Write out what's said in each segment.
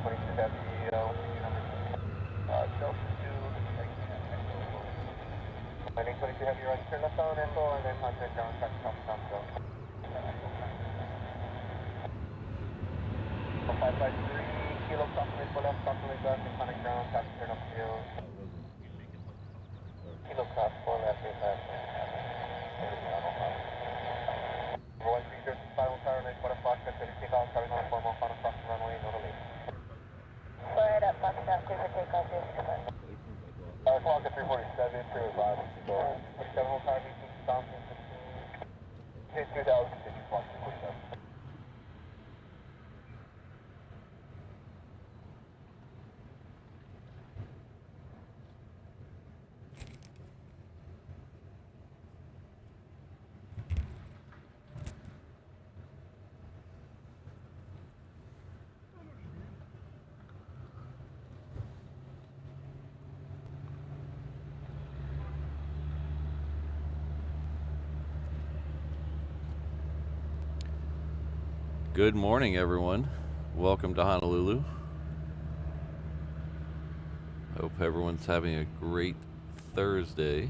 F22 Heavy, Delta 2, landing 22 Heavy, right, turn left on info, and then contact ground, track, top, top, go. 553, kilo, approximate for left, approximate left, and contact ground, track, turn up field. Kilo, cross, 4 left, 8 left, Roy 305, tower, nice, what a fox, 30 takeoff, carry on, formal, final cross the runway, no delay. Fire up, box down, clear for takeoff, yes, come on. Clock at 347, clear as live, so 47 whole time, 18, stop, 15, 2000, continue, clock 347. Good morning, everyone. Welcome to Honolulu. Hope everyone's having a great Thursday.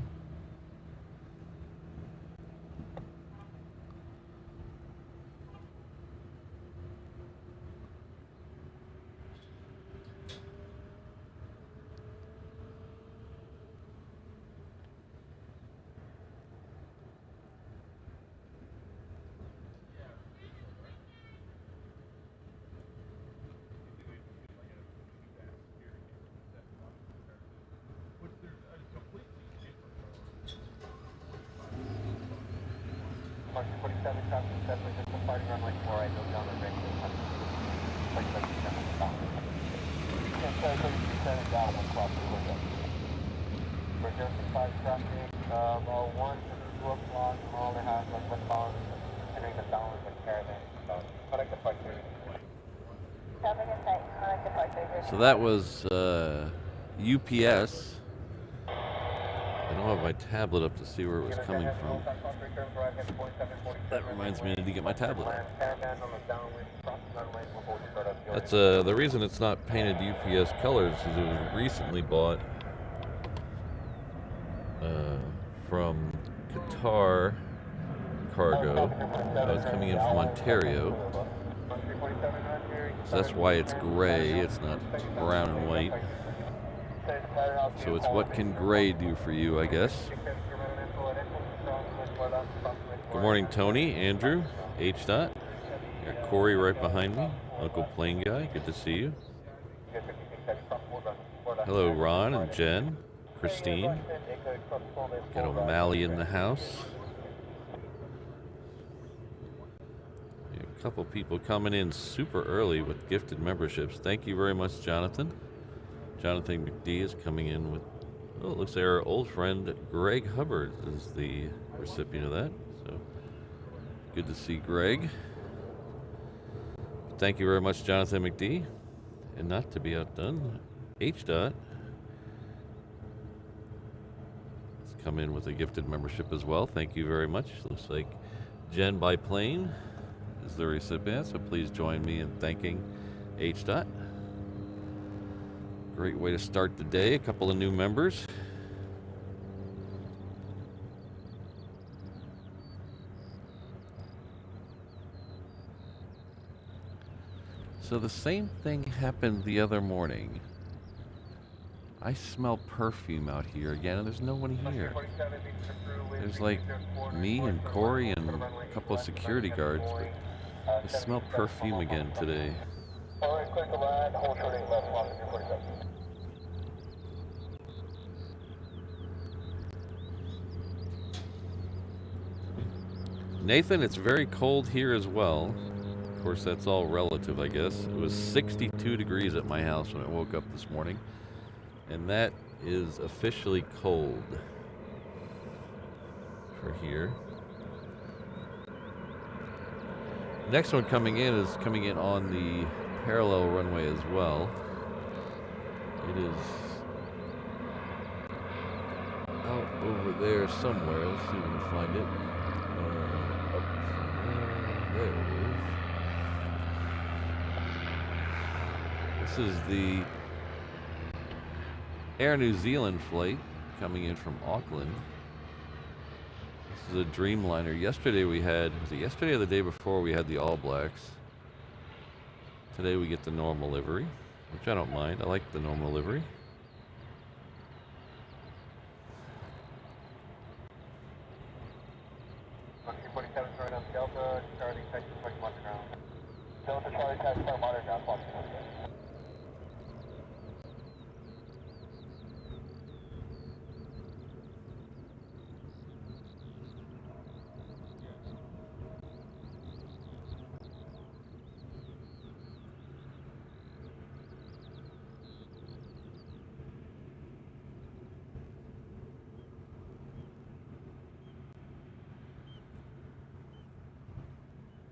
Mark 47, traffic, definitely just departing runway 4, right, no down the range, 37, stop. 37 down, one cross, we're just 5 traffic, all 1 to 2 o'clock, mile and a half, like westbound, entering the downward with caravan, connect the park 3. Traffic in sight, connect the park 3. So that was UPS. I don't have my tablet up to see where it was coming from. That reminds me I need to get my tablet. That's the reason it's not painted UPS colors is it was recently bought from Qatar Cargo. It's coming in from Ontario. So that's why it's gray. It's not brown and white. So it's what can gray do for you, I guess. Good morning, Tony, Andrew, H. Dot. Got Corey right behind me. Uncle Plane Guy, good to see you. Hello, Ron and Jen, Christine. Got O'Malley in the house. A couple people coming in super early with gifted memberships. Thank you very much, Jonathan. Jonathan McD is coming in with, oh, it looks like our old friend Greg Hubbard is the recipient of that. So good to see Greg. Thank you very much, Jonathan McD. And not to be outdone, H. Dot has come in with a gifted membership as well. Thank you very much. Looks like Jen by Plane is the recipient, so please join me in thanking H. Dot. Great way to start the day. A couple of new members. So the same thing happened the other morning. I smell perfume out here again, and there's no one here. There's like me and Corey and a couple of security guards, but I smell perfume again today. Nathan, it's very cold here as well. Of course, that's all relative, I guess. It was 62 degrees at my house when I woke up this morning. And that is officially cold for here. Next one coming in is coming in on the parallel runway as well. It is out over there somewhere. Let's see if we can find it. There it is. This is the Air New Zealand flight coming in from Auckland. This is a Dreamliner. Yesterday we had, was it yesterday or the day before, we had the All Blacks. Today we get the normal livery, which I don't mind. I like the normal livery. Right on Delta, Charlie, Texas, Mike, ground. Delta, Charlie, Texas, Mike, ground,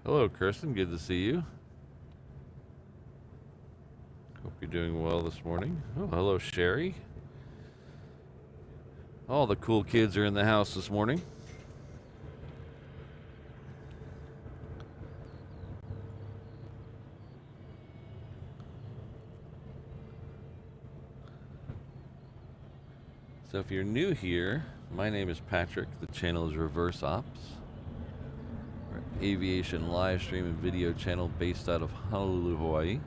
Hello, Kirsten. Good to see you. Hope you're doing well this morning. Oh, hello, Sherry. All the cool kids are in the house this morning. So if you're new here, my name is Patrick. The channel is Reverse Ops. Aviation live stream and video channel based out of Honolulu, Hawaii.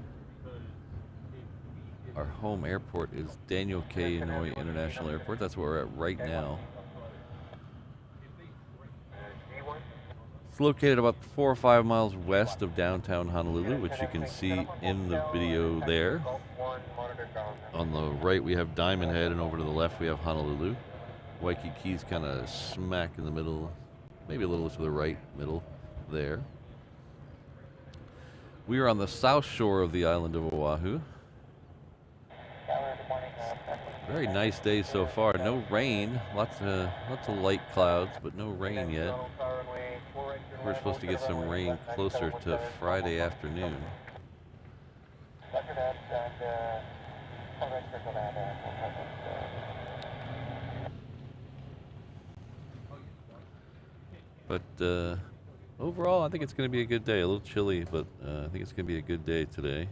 Our home airport is Daniel K. Inouye International Airport. That's where we're at right now. It's located about 4 or 5 miles west of downtown Honolulu, which you can see in the video there. On the right we have Diamond Head, and over to the left we have Honolulu. Waikiki's kind of smack in the middle, maybe a little to the right, middle. There. We are on the south shore of the island of Oahu. Very nice day so far. No rain. Lots of light clouds, but no rain yet. We're supposed to get some rain closer to Friday afternoon. But overall, I think it's going to be a good day. A little chilly, but I think it's going to be a good day today.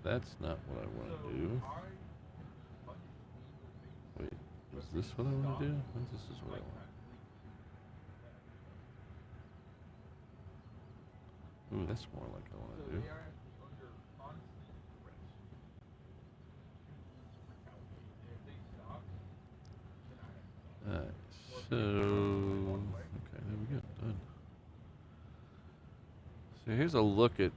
That's not what I want to do. Wait, is this what I want to do? This is what I want. Ooh, that's more like I want to do. Alright, so okay, there we go. Done. So here's a look at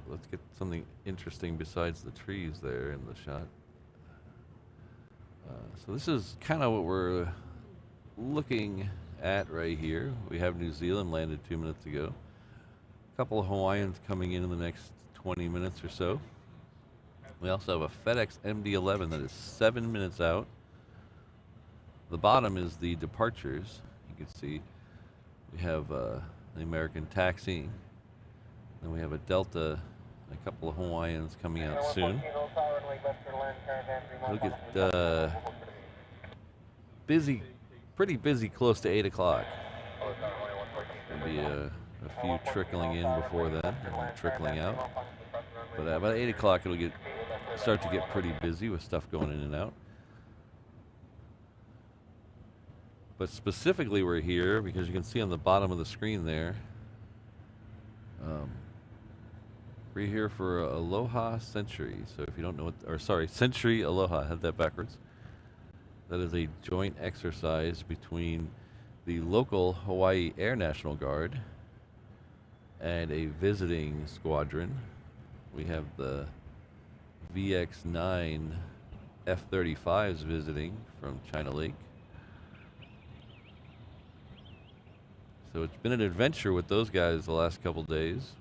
let's get something interesting besides the trees there in the shot. So this is kind of what we're looking at right here. We have New Zealand landed 2 minutes ago. A couple of Hawaiians coming in the next 20 minutes or so. We also have a FedEx MD-11 that is 7 minutes out. The bottom is the departures. You can see we have the American taxiing. Then we have a Delta, a couple of Hawaiians coming out soon. Look at busy, pretty busy close to 8 o'clock. There'll be a few trickling in before then, and trickling out. But about 8 o'clock it'll start to get pretty busy with stuff going in and out. But specifically we're here because you can see on the bottom of the screen there, we're here for Aloha Sentry. So if you don't know what, or sorry, Sentry Aloha, I had that backwards. That is a joint exercise between the local Hawaii Air National Guard and a visiting squadron. We have the VX-9 F35s visiting from China Lake. So it's been an adventure with those guys the last couple days.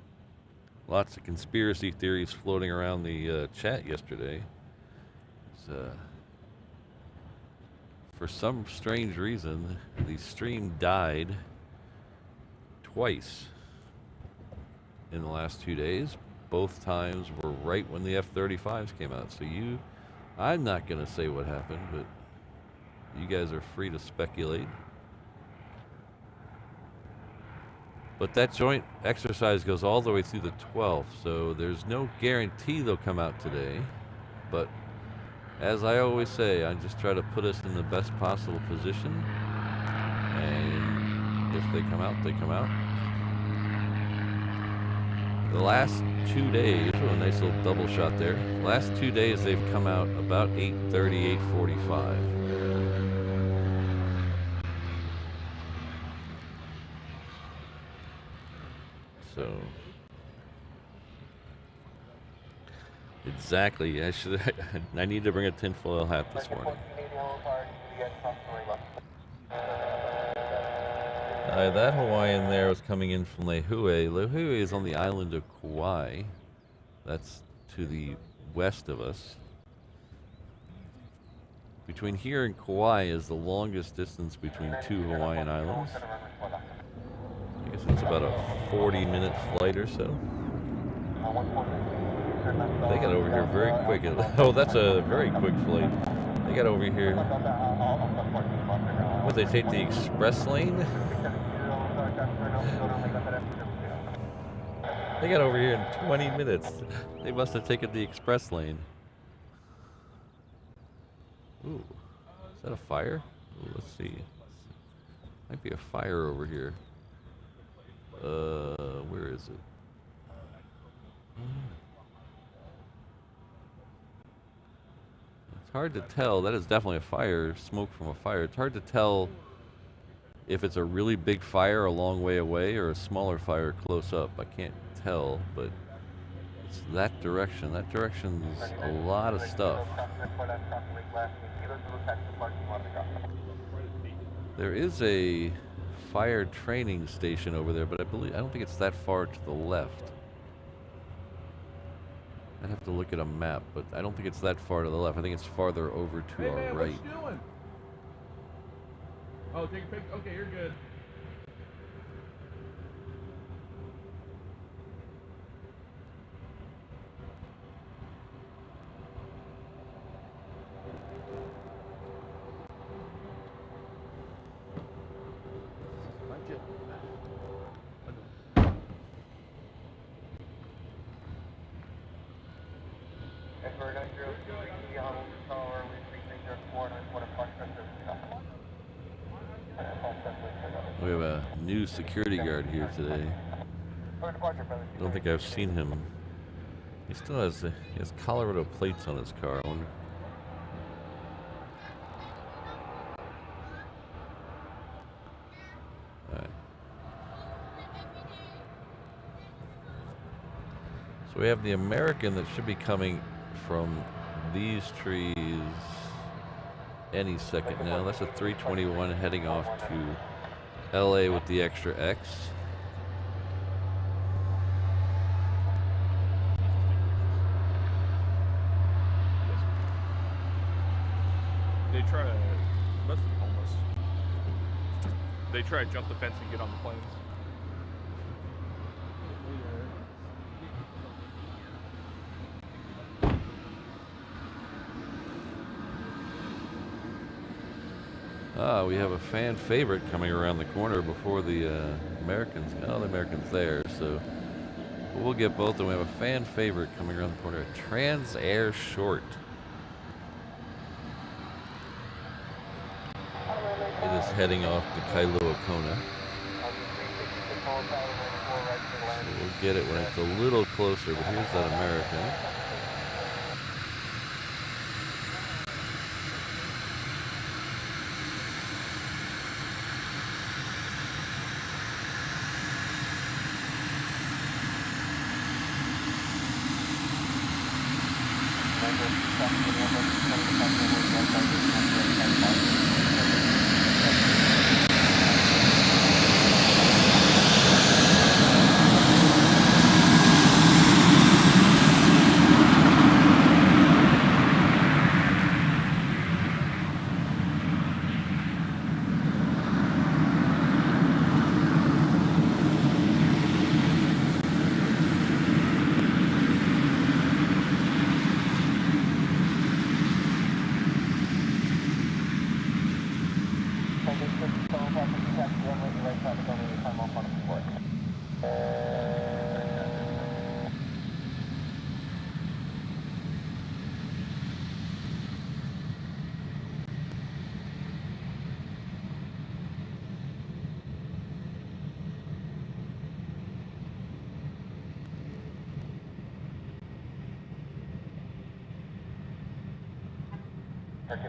Lots of conspiracy theories floating around the chat yesterday. For some strange reason, the stream died twice in the last 2 days. Both times were right when the F-35s came out. So I'm not going to say what happened, but you guys are free to speculate. But that joint exercise goes all the way through the 12th, so there's no guarantee they'll come out today. But as I always say, I just try to put us in the best possible position. And if they come out, they come out. The last 2 days, oh, a nice little double shot there. The last 2 days they've come out about 8:30, 8:45. So exactly, I need to bring a tinfoil hat this morning. That Hawaiian there was coming in from Lehue. Lehue is on the island of Kauai. That's to the west of us. Between here and Kauai is the longest distance between two Hawaiian islands. I guess it's about a 40-minute flight or so. They got over here very quick. Oh, that's a very quick flight. They got over here. What, they take the express lane? They got over here in 20 minutes. They must have taken the express lane. Ooh, is that a fire? Ooh, let's see. Might be a fire over here. Where is it? It's hard to tell. That is definitely a fire, smoke from a fire. It's hard to tell if it's a really big fire a long way away or a smaller fire close up. I can't tell, but it's that direction. That direction's a lot of stuff. There is a fire training station over there, but I don't think it's that far to the left. I'd have to look at a map, but I don't think it's that far to the left. I think it's farther over to our right. What you doing? Oh, take a picture. Okay, you're good. We have a new security guard here today. I don't think I've seen him. He still has he has Colorado plates on his car. I wonder. All right. So we have the American that should be coming from these trees any second now. That's a 321 heading off to LA with the extra X. They try to, must be homeless. They try to jump the fence and get on the planes. We have a fan favorite coming around the corner before the Americans. Oh, the American's there, so we'll get both. And we have a fan favorite coming around the corner. A Trans Air Short. It is heading off to Kailua Kona. So we'll get it when it's a little closer, but here's that American.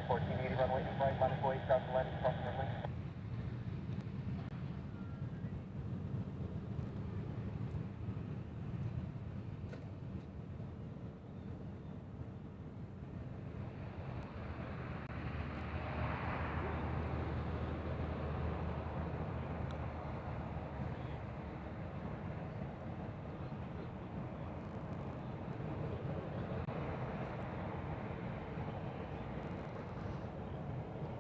1480 runway right, line of way, start the landing, cross runway.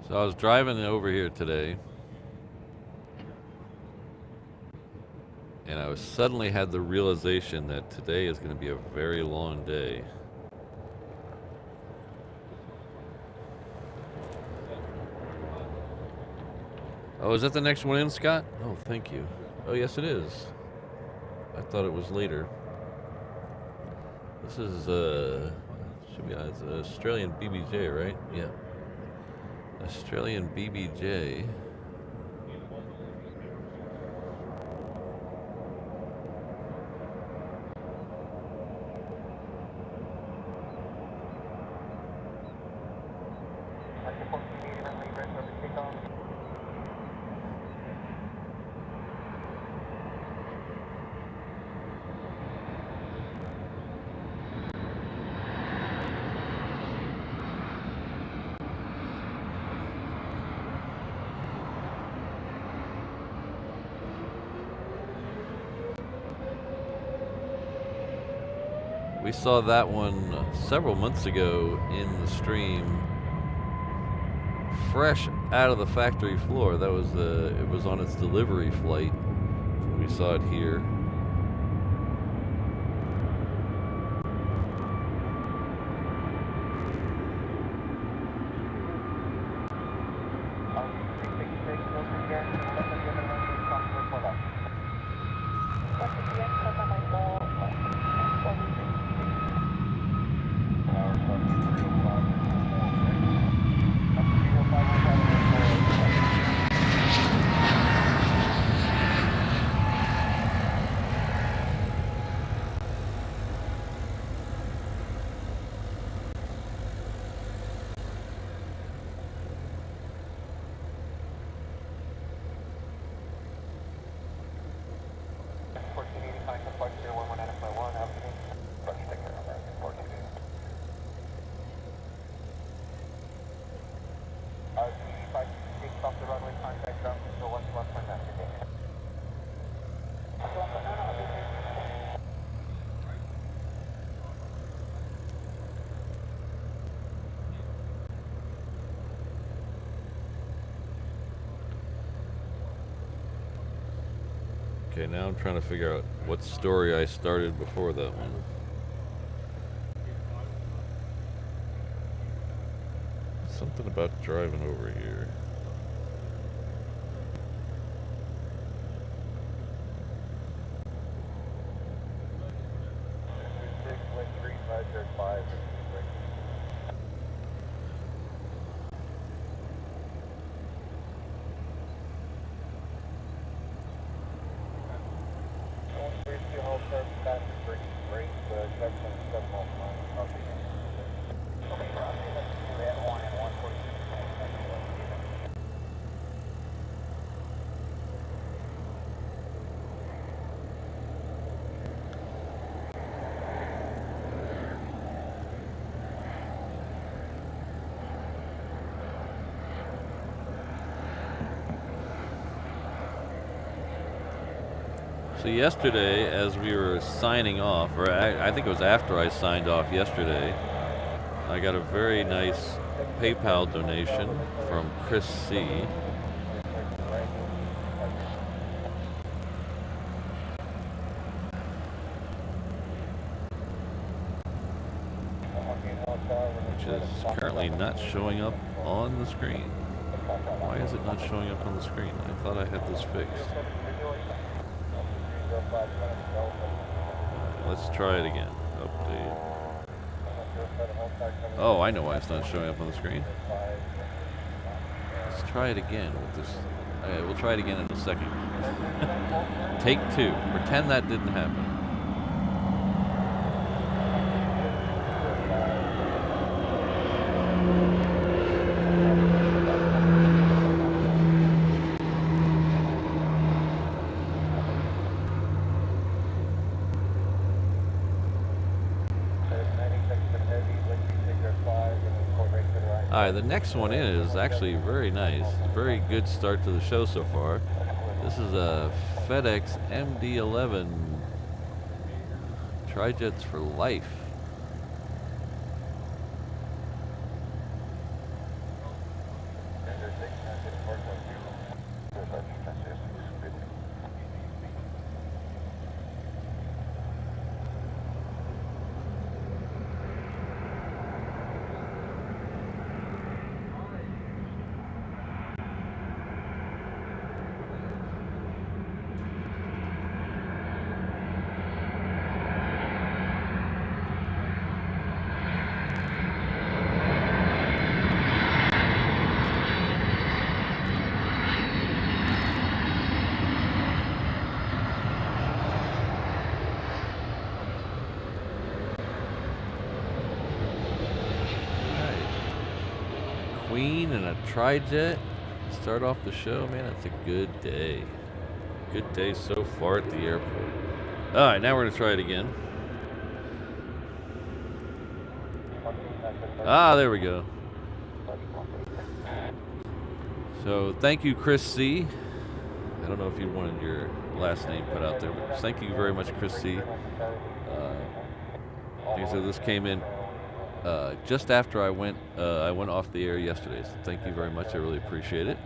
So I was driving over here today, and I suddenly had the realization that today is going to be a very long day. Oh, is that the next one in, Scott? Oh, thank you. Oh, yes, it is. I thought it was later. This is, should be, it's an Australian BBJ, right? Yeah. Australian BBJ. We saw that one several months ago in the stream, fresh out of the factory floor. That was it was on its delivery flight. We saw it here. Okay, now I'm trying to figure out what story I started before that one. Something about driving over here. So yesterday, as we were signing off, or I think it was after I signed off yesterday, I got a very nice PayPal donation from Chris C. Which is currently not showing up on the screen. Why is it not showing up on the screen? I thought I had this fixed. Let's try it again. Update. Oh, I know why it's not showing up on the screen. Let's try it again with this. Okay, we'll try it again in a second. Take 2. Pretend that didn't happen. Alright, the next one is actually very nice. Very good start to the show so far. This is a FedEx MD-11 Tri-Jets for life. Queen and a Tri-Jet. Start off the show, man. It's a good day. Good day so far at the airport. All right, now we're gonna try it again. Ah, there we go. So thank you, Chris C. I don't know if you wanted your last name put out there, but thank you very much, Chris C. Like I said, this came in just after I went off the air yesterday. So thank you very much. I really appreciate it.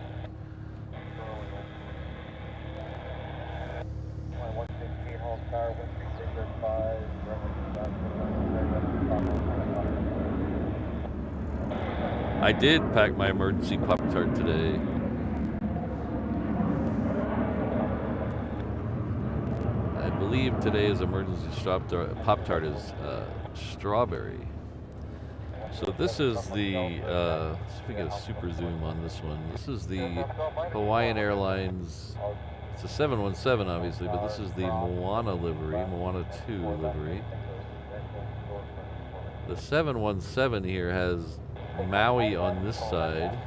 I did pack my emergency Pop-Tart today. I believe today's emergency Pop-Tart is strawberry. So this is the, let's see if we get a super zoom on this one. This is the Hawaiian Airlines, it's a 717 obviously, but this is the Moana livery, Moana 2 livery. The 717 here has Maui on this side,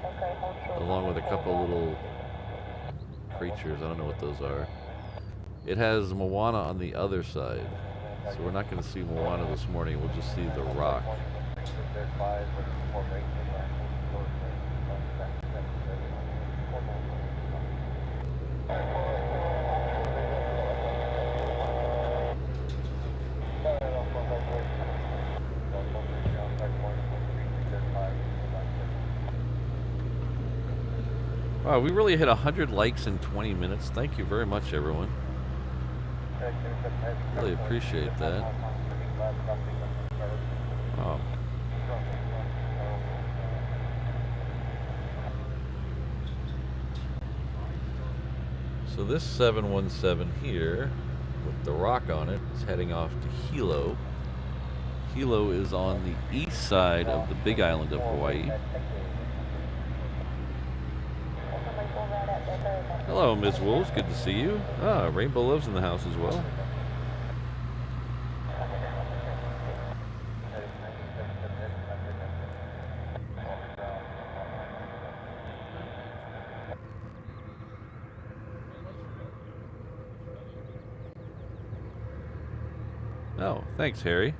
along with a couple little creatures, I don't know what those are. It has Moana on the other side, so we're not going to see Moana this morning, we'll just see the rock. Wow, we really hit 100 likes in 20 minutes. Thank you very much, everyone. Really appreciate that. Wow. So this 717 here, with the rock on it, is heading off to Hilo. Hilo is on the east side of the Big Island of Hawaii. Hello, Ms. Wolves. Good to see you. Ah, Rainbow Love's in the house as well. Oh, thanks, Harry.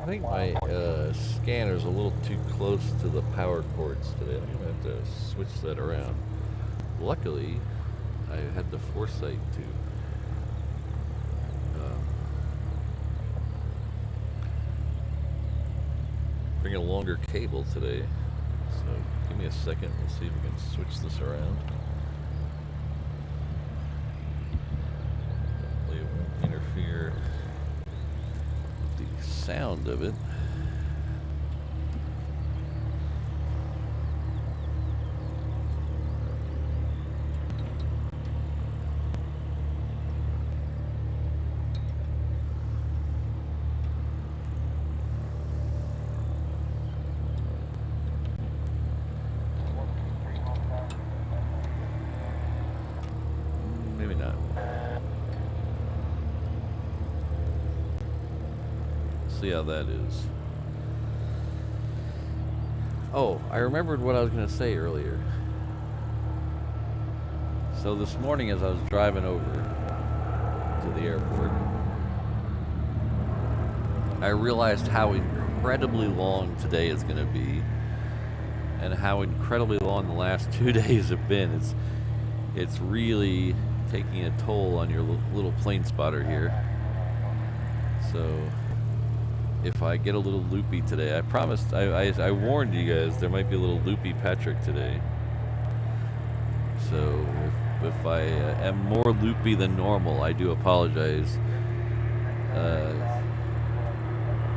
I think my scanner's a little too close to the power cords today. I'm gonna have to switch that around. Luckily, I had the foresight to bring a longer cable today. So give me a second. We'll see if we can switch this around. Hopefully it won't interfere with the sound of it. Maybe not. See how that is. Oh, I remembered what I was going to say earlier. So this morning as I was driving over to the airport, I realized how incredibly long today is going to be and how incredibly long the last 2 days have been. It's really taking a toll on your little plane spotter here. So if I get a little loopy today, I promised, I warned you guys there might be a little loopy Patrick today. So if I am more loopy than normal, I do apologize.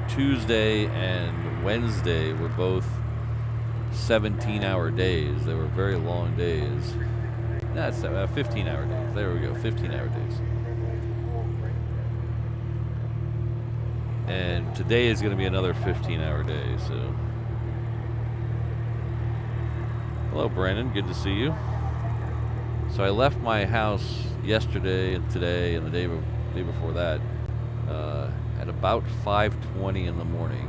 Tuesday and Wednesday were both 17-hour days. They were very long days. That's 15-hour days. There we go, 15-hour days. And today is going to be another 15-hour day, so. Hello, Brandon. Good to see you. So I left my house yesterday and today and the day before that at about 5:20 in the morning.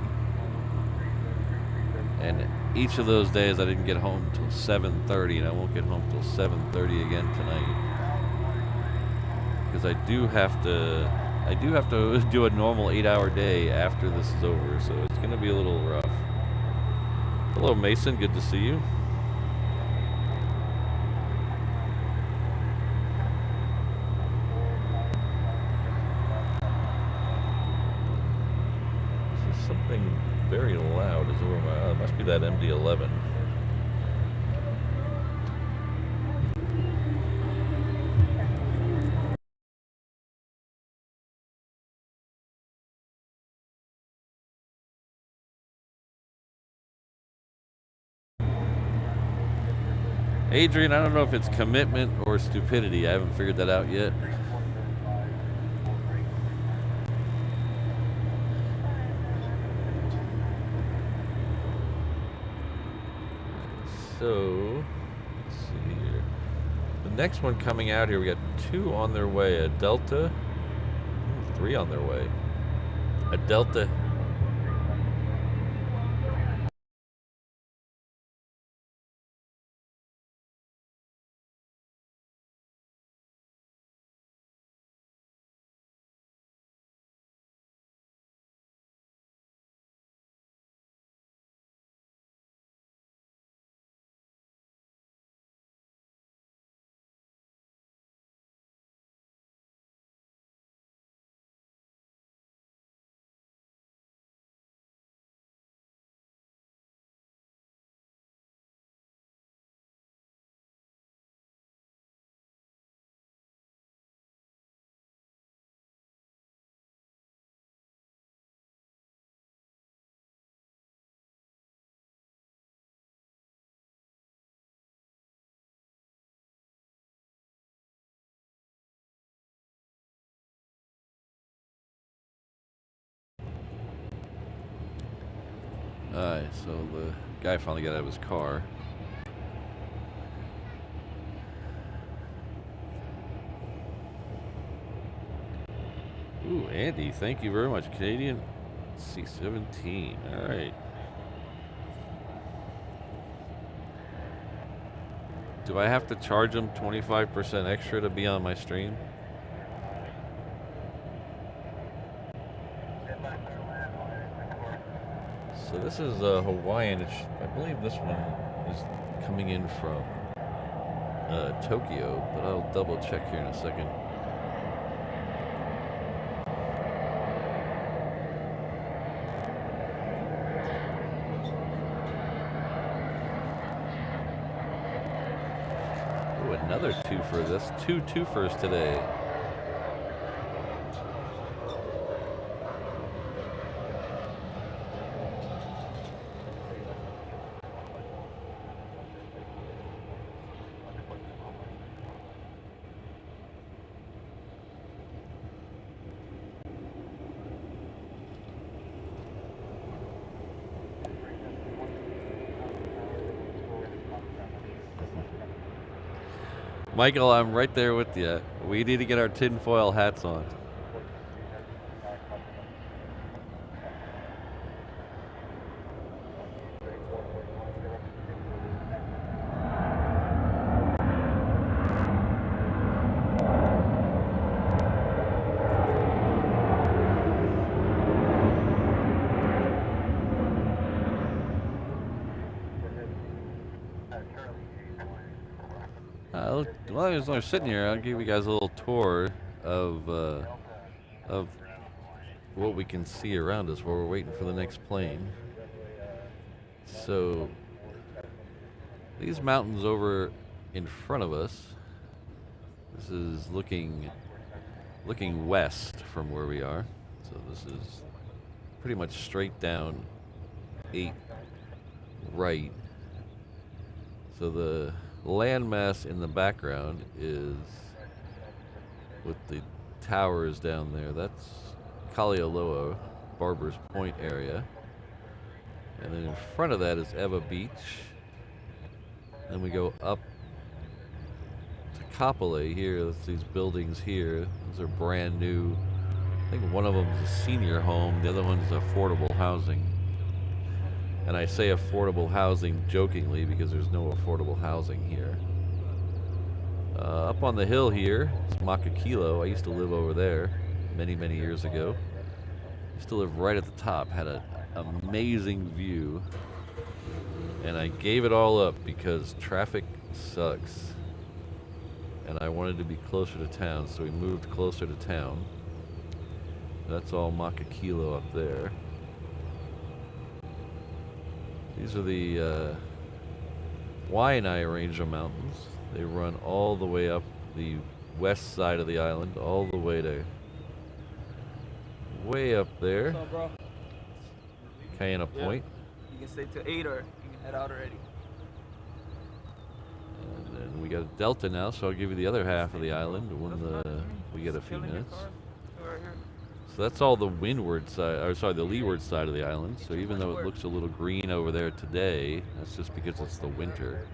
And each of those days I didn't get home until 7:30, and I won't get home until 7:30 again tonight. Because I do have to do a normal 8-hour day after this is over, so it's going to be a little rough. Hello, Mason. Good to see you. Something very loud is over my. It must be that MD-11. Adrian, I don't know if it's commitment or stupidity. I haven't figured that out yet. So, let's see here. The next one coming out here, we got 2 on their way. A Delta, 3 on their way. A Delta Alright, so the guy finally got out of his car. Ooh, Andy, thank you very much. Canadian C-17. Alright. Do I have to charge him 25% extra to be on my stream? So this is Hawaiian. I believe this one is coming in from Tokyo, but I'll double check here in a second. Ooh, another twofer. That's two twofers today. Michael, I'm right there with you. We need to get our tinfoil hats on. As we're sitting here, I'll give you guys a little tour of what we can see around us while we're waiting for the next plane. So these mountains over in front of us, this is looking west from where we are. So this is pretty much straight down 8 right. So the landmass in the background is with the towers down there. That's Aloha, Barber's Point area. And then in front of that is Eva Beach. Then we go up to Kapolei here. That's these buildings here. Those are brand new. I think one of them is a senior home. The other one's affordable housing. And I say affordable housing jokingly because there's no affordable housing here. Up on the hill here is Makakilo. I used to live over there many, many years ago. Used to live right at the top. Had an amazing view. And I gave it all up because traffic sucks. And I wanted to be closer to town, so we moved closer to town. That's all Makakilo up there. These are the Waianae Ranger Mountains. They run all the way up the west side of the island, all the way to way up there. What's up, bro? Kaena Point. You can stay to 8 or you can head out already. And then we got a Delta now, so I'll give you the other half of the island when we get a few minutes. So that's all the windward side, or sorry, the leeward side of the island. So even though it looks a little green over there today, that's just because it's the winter.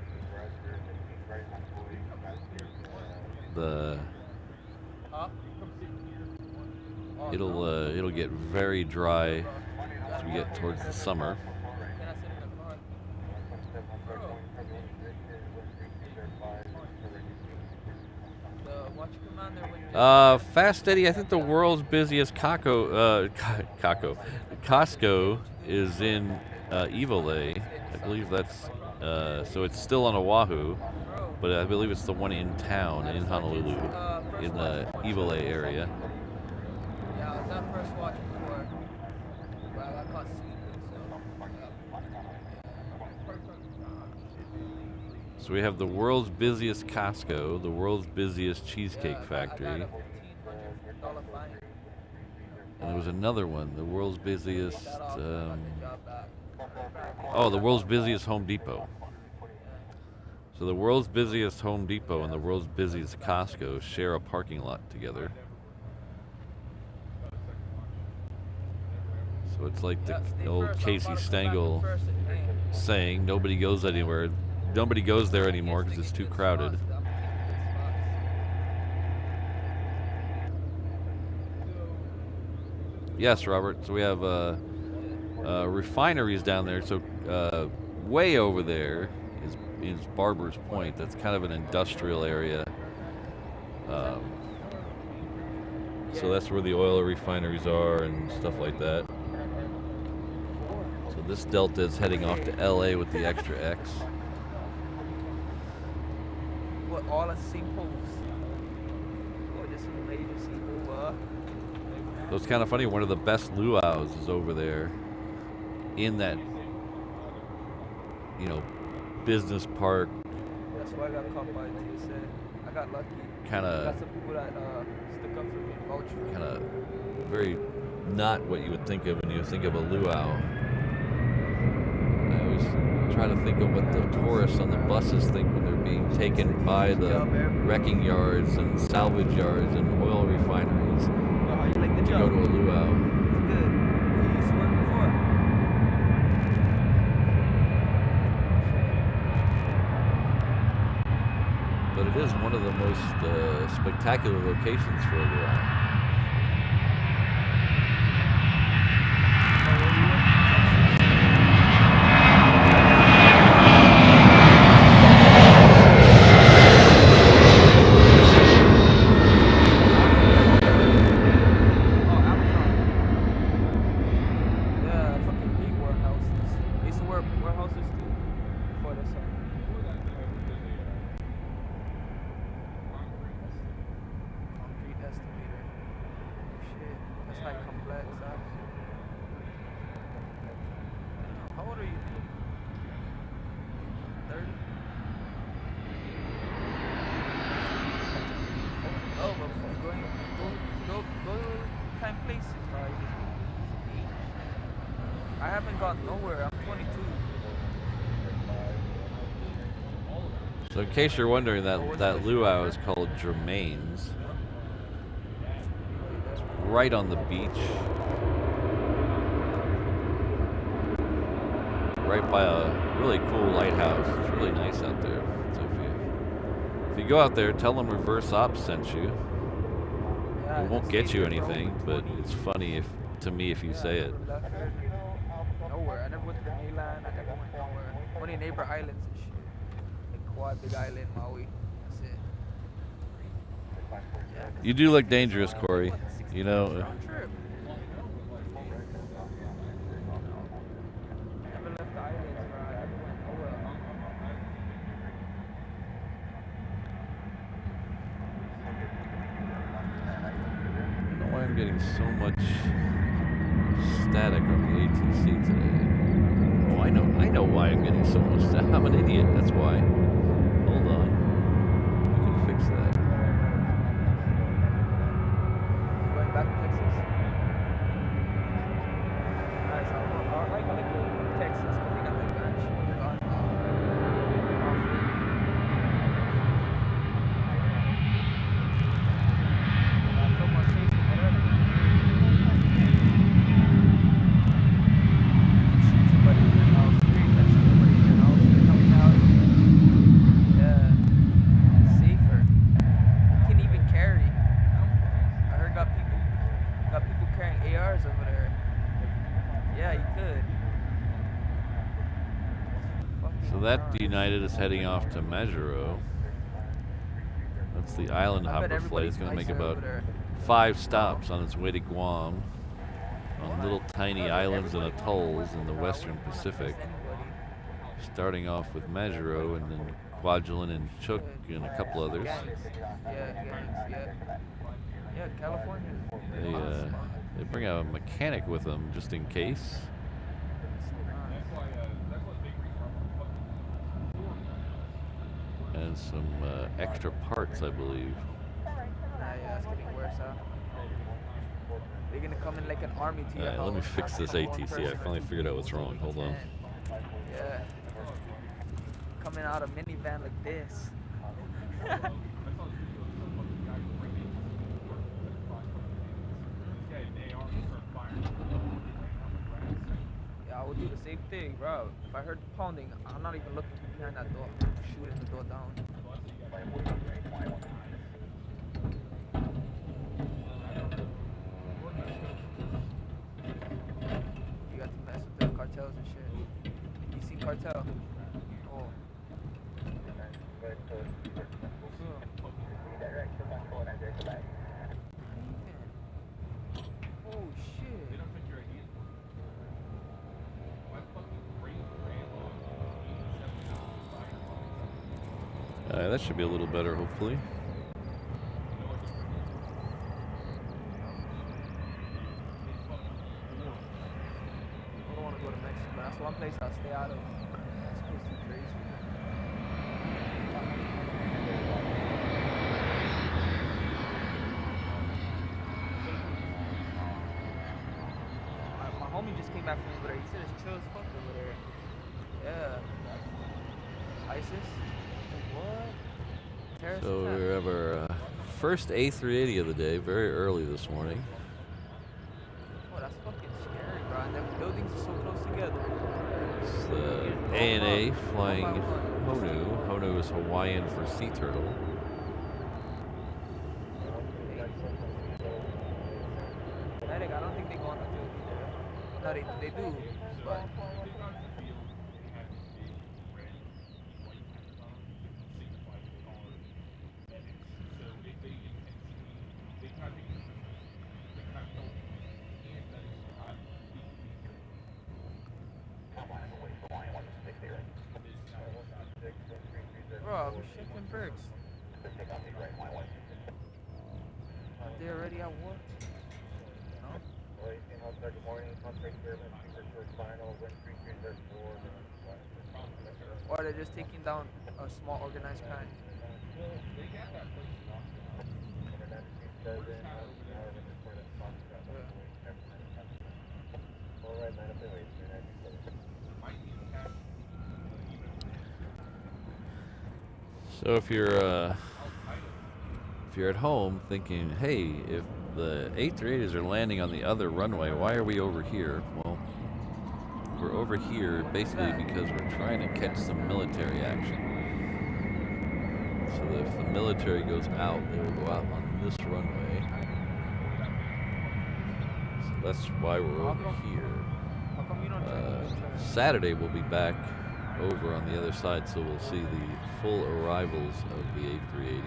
It'll get very dry as we get towards the summer. Fast Eddie, I think the world's busiest Costco is in Iwalei. I believe that's, so it's still on Oahu, but I believe it's the one in town, in Honolulu, in the Iwalei area. Yeah, I was at first watch before, but I got caught sleeping, So we have the world's busiest Costco, the world's busiest cheesecake factory. And there was another one, the world's busiest, the world's busiest Home Depot. So the world's busiest Home Depot and the world's busiest Costco share a parking lot together. So It's like the Yeah, stay old first. I'm Casey about to come back Stengel to first again. saying, nobody goes anywhere. Nobody goes there anymore because it's too crowded. Yes, Robert. So we have refineries down there. So way over there is Barber's Point. That's kind of an industrial area. So that's where the oil refineries are and stuff like that. So this Delta is heading off to LA with the extra X. What, all the sinkholes? Oh, this is a major sinkhole. So it's kind of funny. One of the best luau's is over there in that, you know, business park. That's why I got caught by TSA. I got lucky. Kind of. Got some people that stuck up for me, vouch for me. Kind of very not what you would think of when you think of a luau. I always try to think of what the tourists on the buses think when they're being taken by the wrecking yards and salvage yards and oil refineries to go to a luau. It's good. You used to work before. But it is one of the most spectacular locations for a luau. So in case you're wondering, that luau is called Germain's. It's right on the beach. Right by a really cool lighthouse. It's really nice out there. So if you go out there, tell them Reverse Ops sent you. It won't get you anything, but it's funny to me if you say it. Nowhere. I never went to the mainland. I never went nowhere. Only neighbor islands and shit. Quad, Big Island, Maui. That's it. Yeah, you do look dangerous, Corey. You know. Never left the islands, bro. I never went nowhere. I don't know why I'm getting so much static on the ATC today. Oh, I know why I'm getting so much static. I'm an idiot. That's why. Hold on. We can fix that. Going back to Texas. Nice. I like Texas because they got that gun shit on. I feel more safe than whatever. You can shoot somebody in your house. You can shoot somebody in your house. They're coming out. Yeah. Safer. You can even carry. I heard got people carrying ARs over there. Yeah, you could. So that United is heading off to Majuro. That's the island hopper flight. It's going to make about 5 stops on its way to Guam, on little tiny islands and atolls in the western Pacific. Starting off with Majuro and then Kwajalein and Chuuk and a couple others. Yeah, California. They bring a mechanic with them just in case. And some extra parts, I believe. Yeah, it's getting worse, huh? They're gonna come in like an army to your house. Let me fix this ATC. I finally figured out what's wrong. Hold on. Yeah. Coming out a minivan like this. I would do the same thing, bro. If I heard pounding, I'm not even looking behind that door. I'm shooting the door down. You got to mess with the cartels and shit. You see cartel? Oh. Oh shit. That should be a little better, hopefully. I don't want to go to Mexico. That's one place I'll stay out of. Mexico's too crazy. My homie just came back from over there. He said it's chill as fuck over there. Yeah. ISIS? What? Terrorist So attack. we have our first A380 of the day, very early this morning. Oh, that's fucking scary, bro. And them buildings are so close together. It's the ANA flying Honu. Honu is Hawaiian for sea turtle. Medic, I don't think they go on the field either. No, they do, but... Bro, I'll be shaking bricks. They already at war? No? Or they're just taking down a small organized crime? So if you're at home thinking, hey, if the A380s are landing on the other runway, why are we over here? Well, we're over here basically because we're trying to catch some military action. So that if the military goes out, they will go out on this runway. So that's why we're over here. How come you don't try to Saturday we'll be back over on the other side, so we'll see the full arrivals of the A380.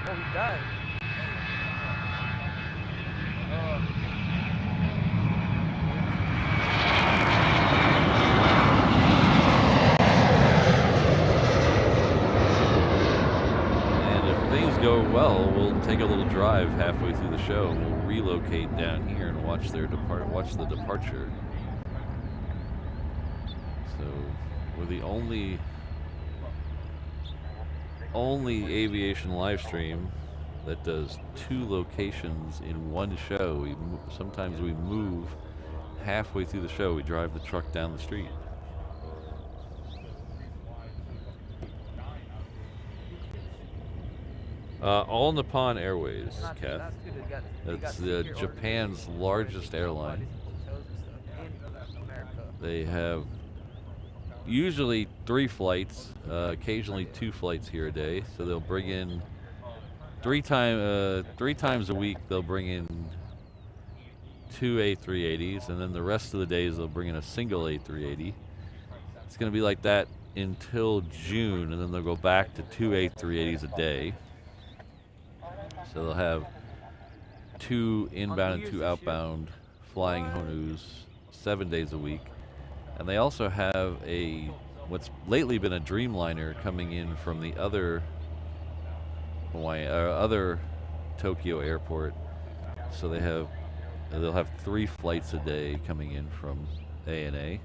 Oh, he died. And if things go well, we'll take a little drive halfway through the show, and we'll relocate down here and watch the departure. So we're the only aviation live stream that does 2 locations in one show. Sometimes we move halfway through the show. We drive the truck down the street. All Nippon Airways, Kath. That's Japan's largest airline. They have usually 3 flights, occasionally 2 flights here a day. So they'll bring in 3 times a week. They'll bring in 2 A380s, and then the rest of the days they'll bring in a single A380. It's going to be like that until June, and then they'll go back to 2 A380s a day. So they'll have 2 inbound and 2 outbound flying Honus 7 days a week. And they also have what's lately been a Dreamliner coming in from the other other Tokyo airport. So they'll have 3 flights a day coming in from ANA.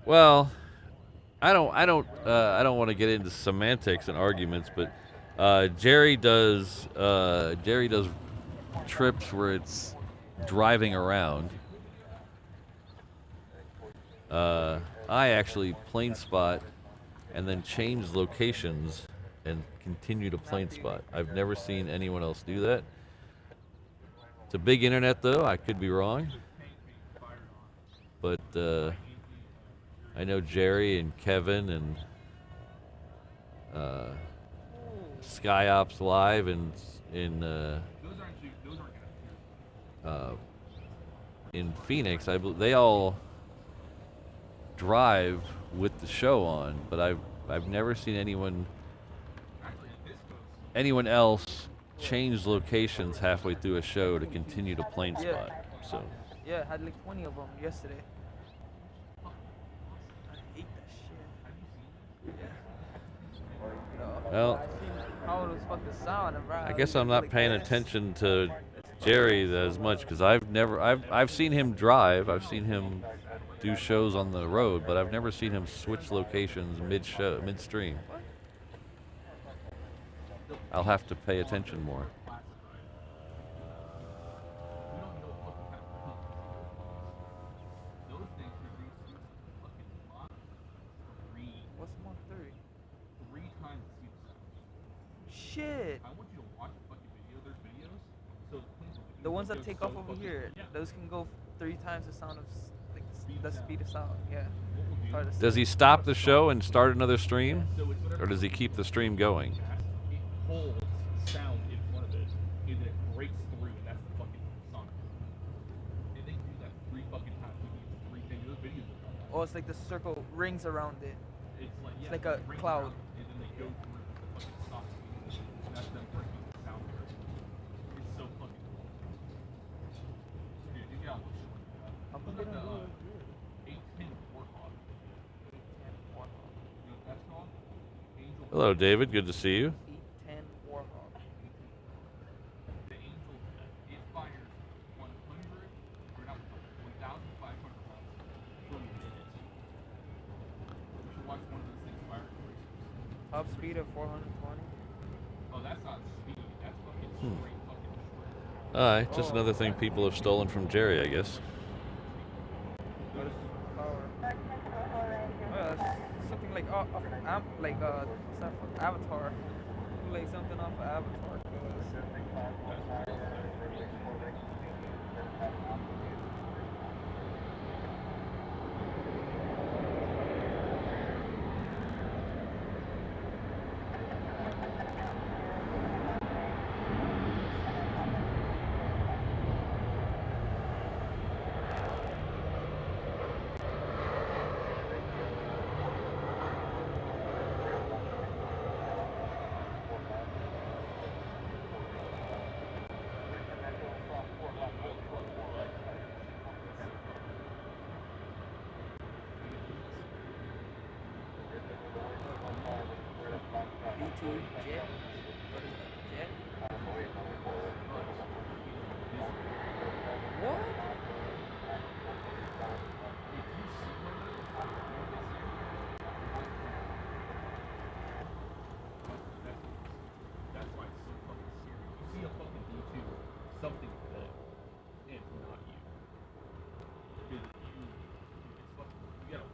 Well, I don't want to get into semantics and arguments, but Jerry does trips where it's driving around. I actually plane spot and then change locations and continue to plane spot. I've never seen anyone else do that. It's a big internet though, I could be wrong. But I know Jerry and Kevin and SkyOps Live and in Phoenix, they all drive with the show on, but I've never seen anyone else change locations halfway through a show to continue to plane spot. So yeah, I had like 20 of them yesterday. I hate that shit. Yeah. Well, How the fuck the sound, bro? I guess I'm not paying attention to Jerry as much because I've seen him drive, I've seen him do shows on the road, but I've never seen him switch locations midstream. I'll have to pay attention more. What's Mach 3? 3 times the speed of sound. Shit. I want you to watch a fucking video. There's videos. So the ones that take off over here, those can go 3 times the sound of the speed of sound. Yeah. Does he stop the show and start another stream, or does he keep the stream going? It holds sound in front of it, and then it breaks through, and that's the fucking song. And they do that 3 fucking times. We use 3 things. Those videos are done that. Oh, it's like the circle rings around it. It's like a cloud. Around, and then they go through the fucking stop speed. And that's them breaking the sound barrier. It's so fucking cool. Dude, you gotta look shit like that. Look at the A10 Warthog. You know what that's called? Angel. Hello, David. Good to see you. A10 Warthog. The Angel jet, it fires 1,500 rounds per minute. You should watch one of those things fire racers. Top speed of 420. Oh, that's not speed. That's fucking straight fucking straight. Alright, just another thing people have stolen from Jerry, I guess. What is power? Something like what's that for? Avatar. Like something off of Avatar. Jet? What is that? Jet? What? That's why it's so fucking scary. You see a fucking D2, something like that, and it's not you. Because it's fucking, you gotta.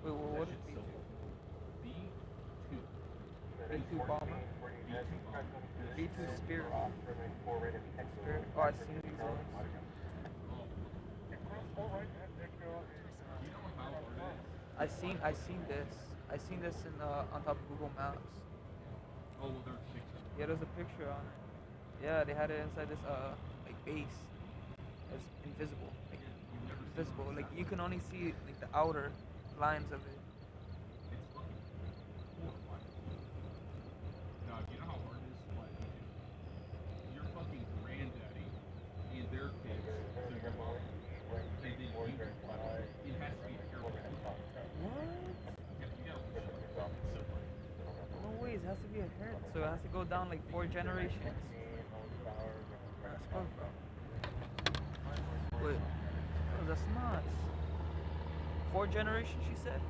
Wait, what is B2? B2. B2 bomber? B2 Spirit. Spirit. Oh, I've seen these ones. I seen this in on top of Google Maps. Oh, well, there's a picture. Yeah, there's a picture on it. Yeah, they had it inside this like base. It's invisible. Like invisible. Like you can only see like the outer lines of it. It's fucking horrifying. Now, you know how hard it is to fly B2? Your fucking granddaddy and their kids, so your mom, and then you can fly. It has to be a airplane. What? Yeah, you gotta look at it. It's so funny. No ways, it has to be a herd. So it has to go down like 4 generations. That's fucked, bro. Wait, oh, that's nuts. 4 generations, she said?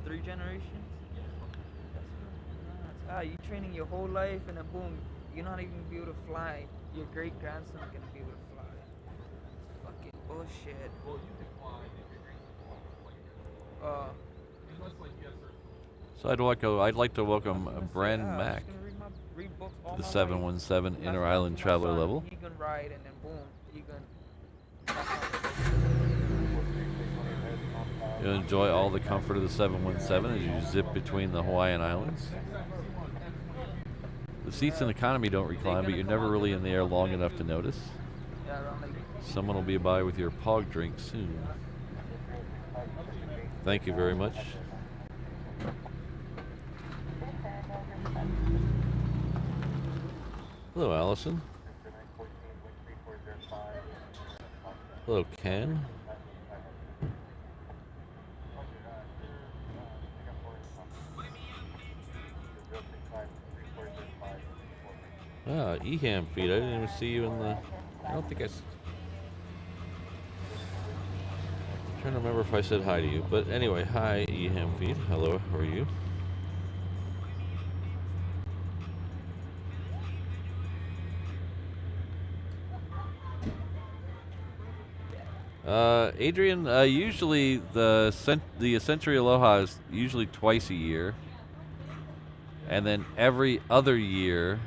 3 generations? That's nuts, You training your whole life and then boom, you're not even gonna be able to fly. Your great grandson is gonna be able to fly. It's fucking bullshit. Well, you can fly if your grandson like unless like you have certain. So I'd like to welcome Bran Mack to the 717 Inter Island Traveler level. He can ride and then boom, he can. You'll enjoy all the comfort of the 717 as you zip between the Hawaiian Islands. The seats in economy don't recline, but you're never really in the air long enough to notice. Someone will be by with your pog drink soon. Thank you very much. Hello, Allison. Hello, Ken. Ah, Eham feed. I didn't even see you in the. I don't think I. I'm trying to remember if I said hi to you, but anyway, hi, Eham feed. Hello, how are you? Adrian, usually the Sentry Aloha is usually twice a year, and then every other year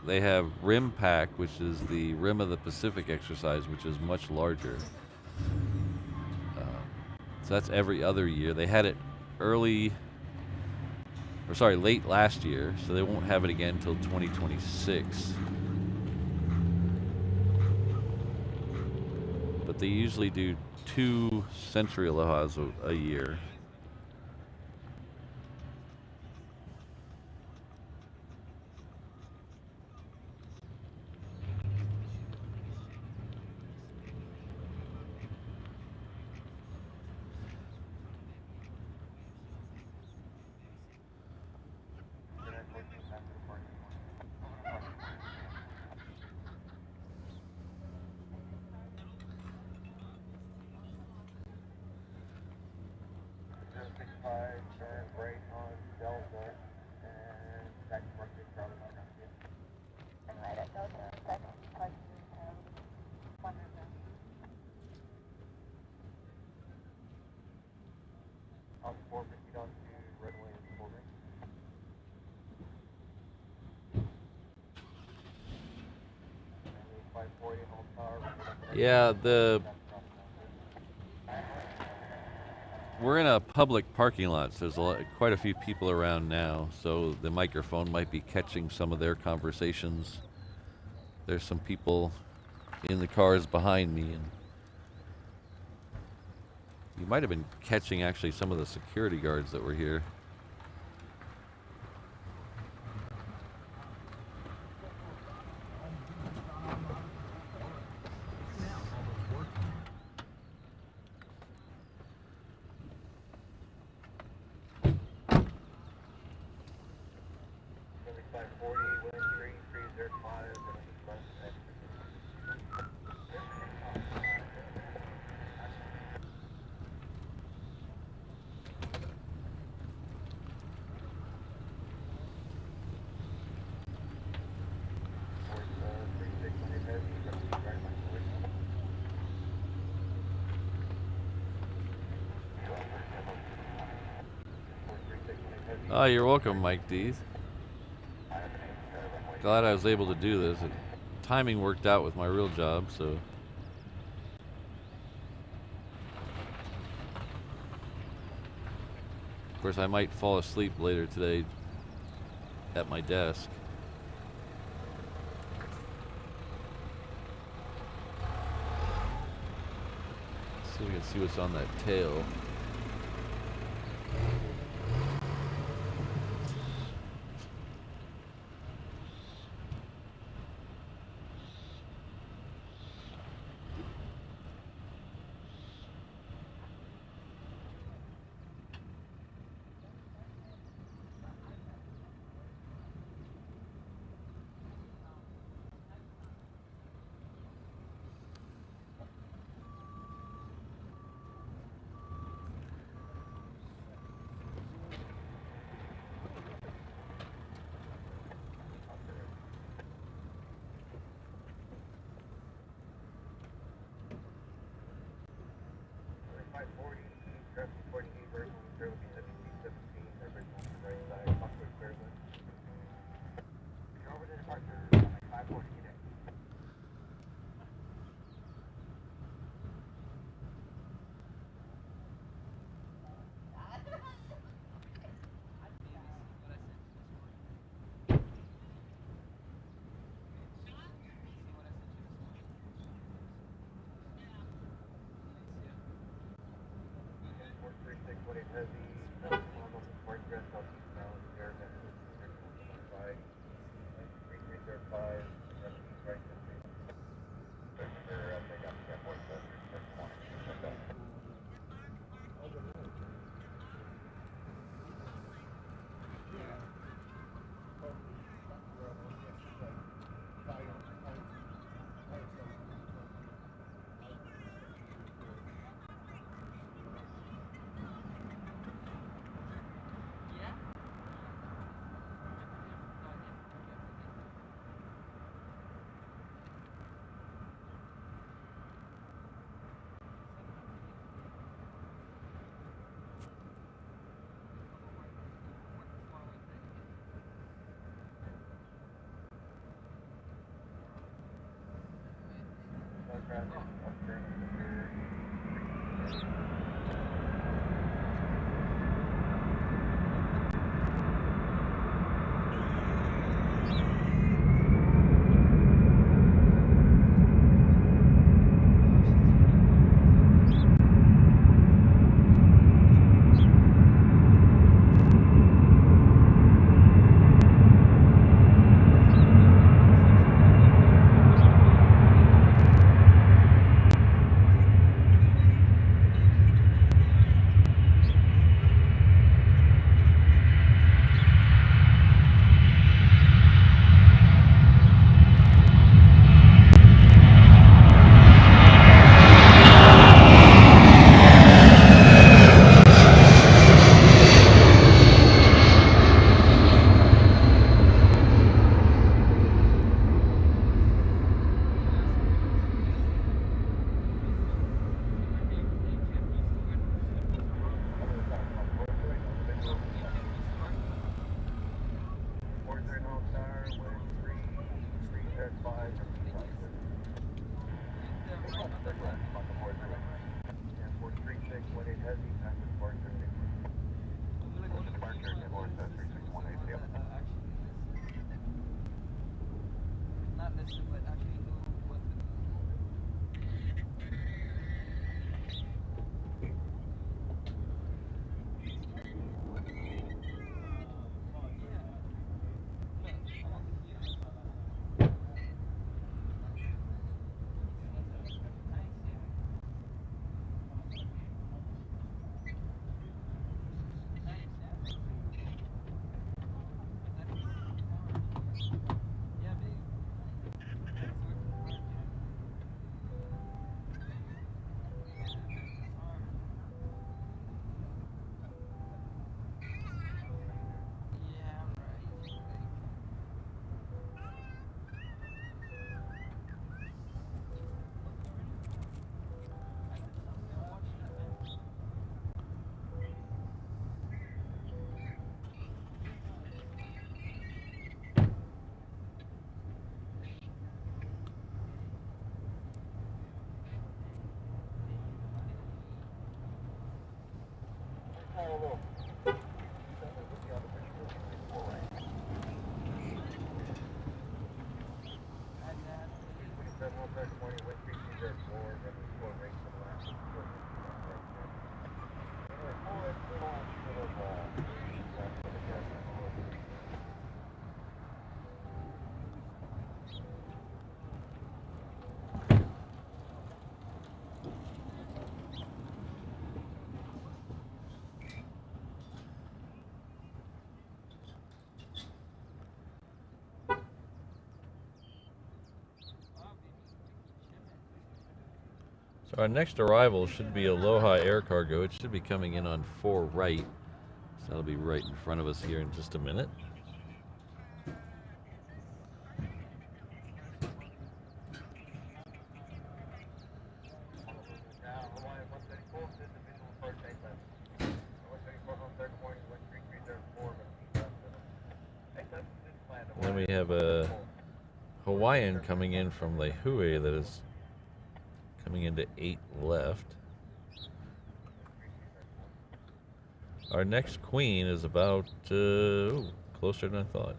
they have Rim Pack, which is the Rim of the Pacific exercise, which is much larger. So that's every other year. They had it late last year, so they won't have it again until 2026. But they usually do 2 Sentry Alohas a year. Yeah, we're in a public parking lot, so there's quite a few people around now, so the microphone might be catching some of their conversations. There's some people in the cars behind me, and you might have been catching actually some of the security guards that were here. Oh, you're welcome, Mike D. Glad I was able to do this. Timing worked out with my real job, so. Of course, I might fall asleep later today at my desk. So we can see what's on that tail. So our next arrival should be Aloha Air Cargo. It should be coming in on 4 right. So that'll be right in front of us here in just a minute. And then we have a Hawaiian coming in from Lehue that is coming into 8 left. Our next Queen is about closer than I thought.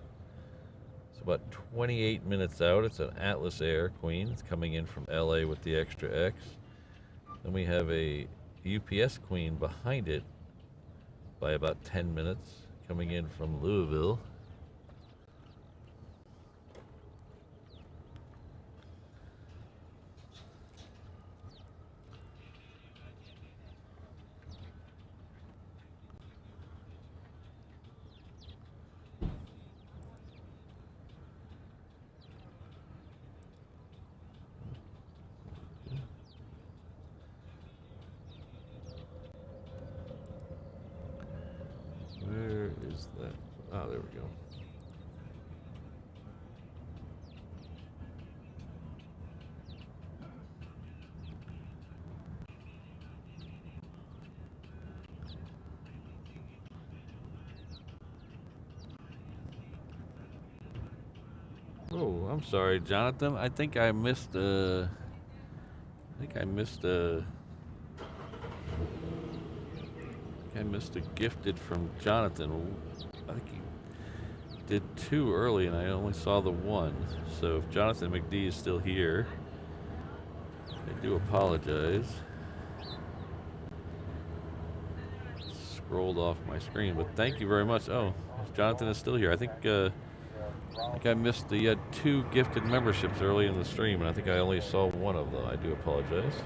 It's about 28 minutes out. It's an Atlas Air Queen. It's coming in from LA with the extra X. Then we have a UPS Queen behind it by about 10 minutes coming in from Louisville. Where is that? Oh, there we go. Oh, I'm sorry, Jonathan. I think I missed think I missed a gifted from Jonathan. I think he did 2 early and I only saw the 1. So if Jonathan McD is still here, I do apologize. Scrolled off my screen, but thank you very much. Oh, Jonathan is still here. I think I missed the 2 gifted memberships early in the stream, and I think I only saw 1 of them. I do apologize.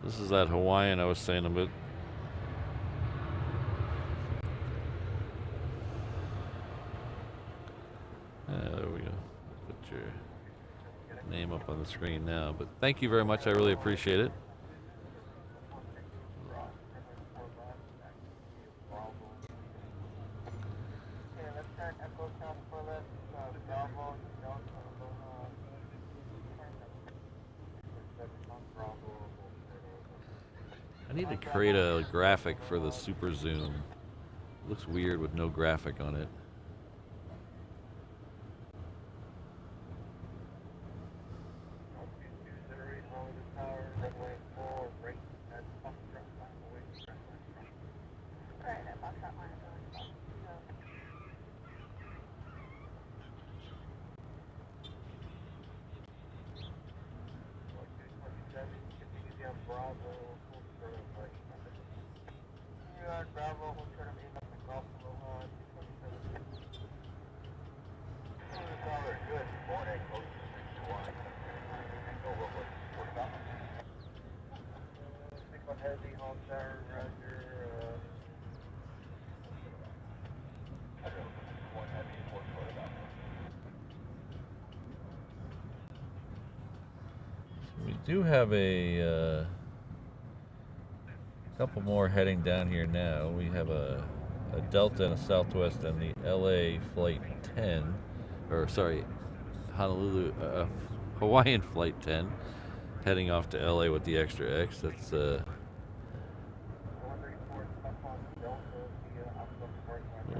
This is that Hawaiian I was saying about. There we go. Put your name up on the screen now. But thank you very much. I really appreciate it. I need to create a graphic for the super zoom. It looks weird with no graphic on it. We do have a couple more heading down here now. We have a Delta and a Southwest and the LA Flight 10, or sorry, Honolulu, Hawaiian Flight 10, heading off to LA with the extra X. That's oh,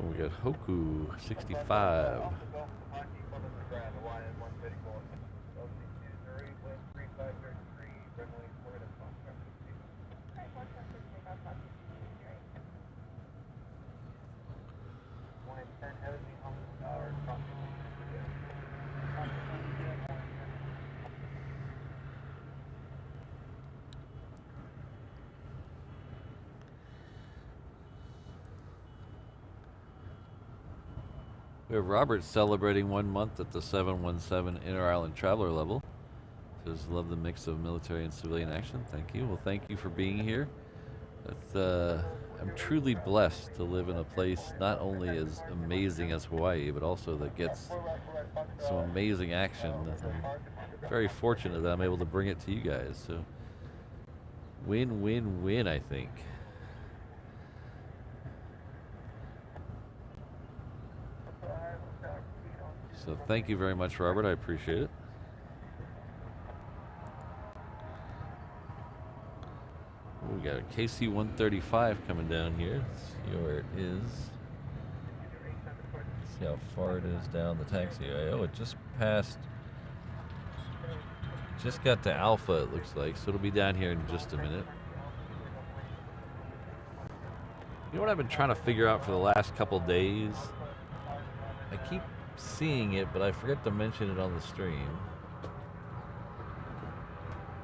we got Hoku 65. We have Robert celebrating 1 month at the 717 Inter-Island Traveler level. Says, love the mix of military and civilian action. Thank you. Well, thank you for being here. That's, I'm truly blessed to live in a place not only as amazing as Hawaii, but also that gets some amazing action. I'm very fortunate that I'm able to bring it to you guys. So, win, win, win, I think. So thank you very much, Robert. I appreciate it. Ooh, we got a KC-135 coming down here. Let's see where it is. Let's see how far it is down the taxiway. Oh, it just passed. Just got to Alpha, it looks like. So it'll be down here in just a minute. You know what I've been trying to figure out for the last couple days? I keep seeing it, but I forget to mention it on the stream.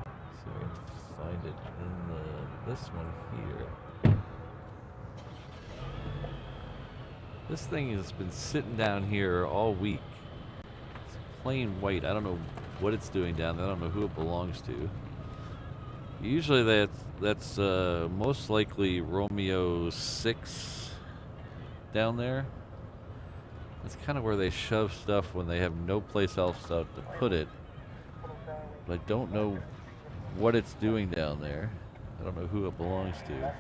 Let's see if I can find it in this one here. This thing has been sitting down here all week. It's plain white. I don't know what it's doing down there. I don't know who it belongs to. Usually that's most likely Romeo 6 down there. That's kind of where they shove stuff when they have no place else to put it. but I don't know what it's doing down there. I don't know who it belongs to.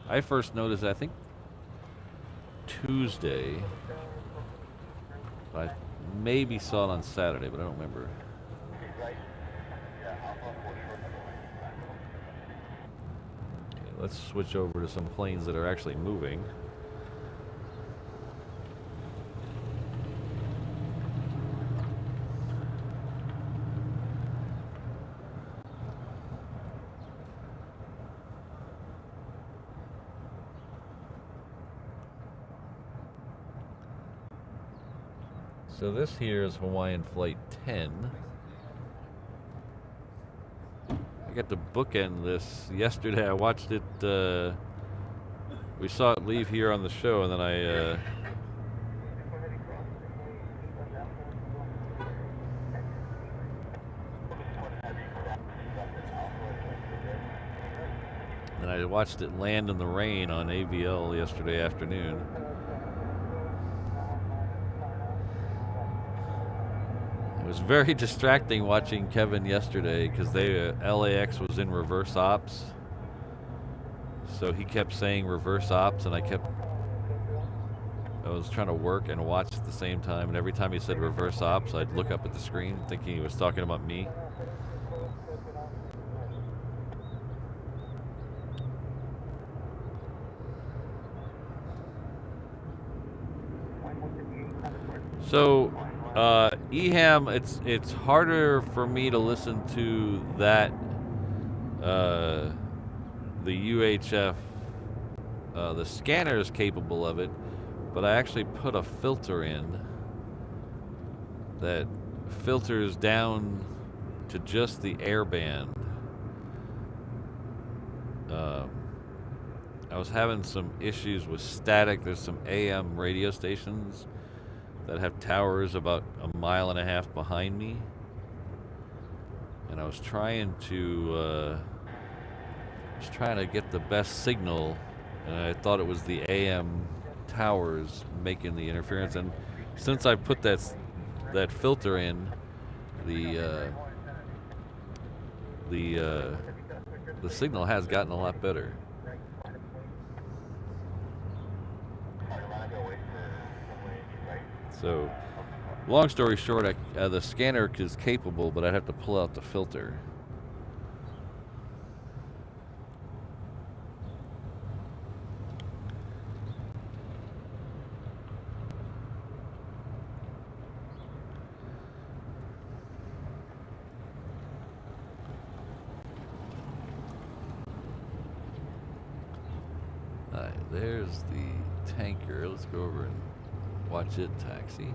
I first noticed, I think, Tuesday. I maybe saw it on Saturday, but I don't remember. Okay, let's switch over to some planes that are actually moving. So this here is Hawaiian Flight 10. I got to bookend this yesterday. I watched it, we saw it leave here on the show, and then I watched it land in the rain on AVL yesterday afternoon. It was very distracting watching Kevin yesterday because LAX was in reverse ops. So he kept saying reverse ops, and I was trying to work and watch at the same time, and every time he said reverse ops, I'd look up at the screen thinking he was talking about me. So EHAM, it's harder for me to listen to that, the UHF, the scanner is capable of it, but I actually put a filter in that filters down to just the airband. I was having some issues with static. There's some AM radio stations that have towers about 1.5 miles behind me, and I was trying to get the best signal, and I thought it was the AM towers making the interference. And since I put that filter in, the signal has gotten a lot better. So, long story short, the scanner is capable, but I'd have to pull out the filter. Alright, there's the tanker. Let's go over and watch it taxi.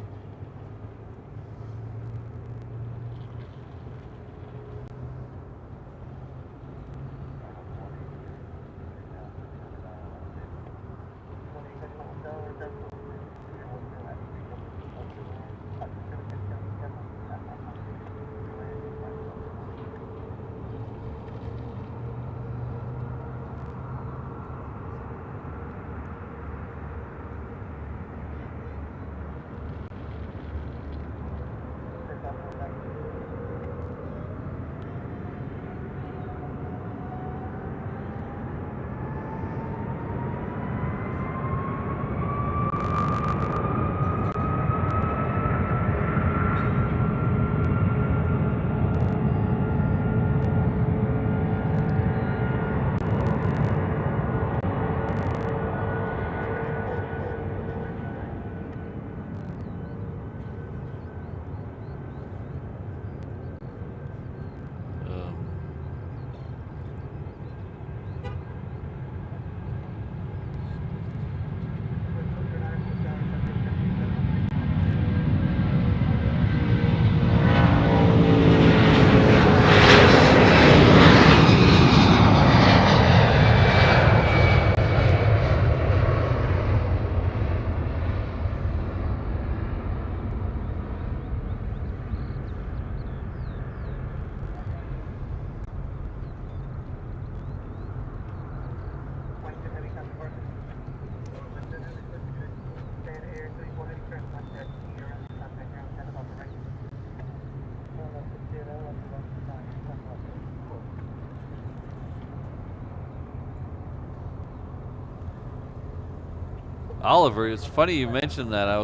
Oliver, it's funny you mentioned that. I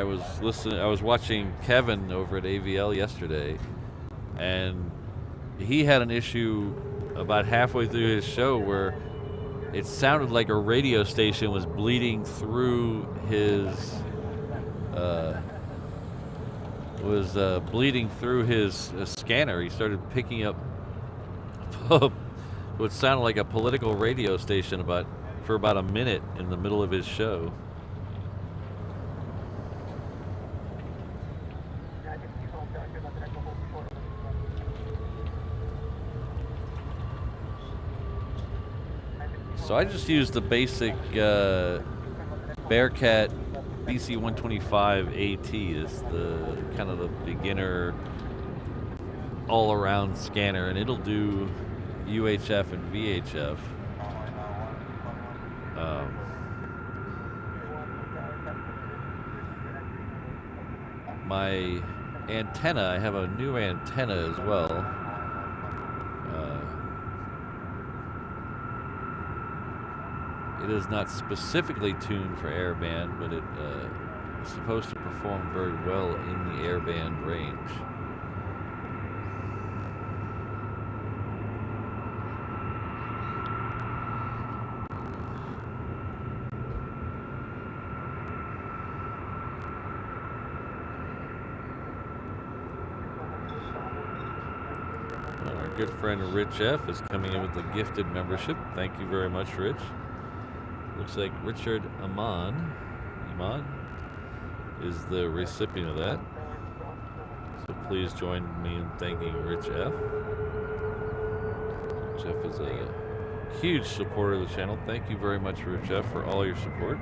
was watching Kevin over at AVL yesterday, and he had an issue about halfway through his show where it sounded like a radio station was bleeding through his scanner. He started picking up what sounded like a political radio station for about a minute in the middle of his show. So I just used the basic Bearcat BC-125 AT as the kind of the beginner all-around scanner, and it'll do UHF and VHF. My antenna, I have a new antenna as well. It is not specifically tuned for airband, but it is supposed to perform very well in the airband range. Our good friend Rich F is coming in with the gifted membership. Thank you very much, Rich. Looks like Richard Iman is the recipient of that. So please join me in thanking Rich F. Jeff is a huge supporter of the channel. Thank you very much, Rich F, for all your support.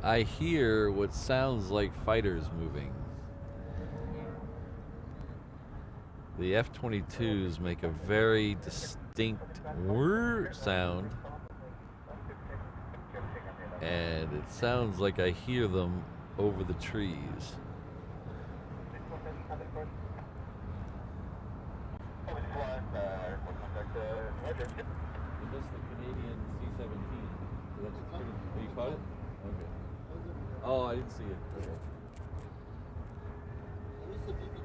I hear what sounds like fighters moving. The F22s make a very distinct whir sound, and it sounds like I hear them over the trees. Is this the Canadian C-17? Have you caught it? Okay. Oh, I didn't see it.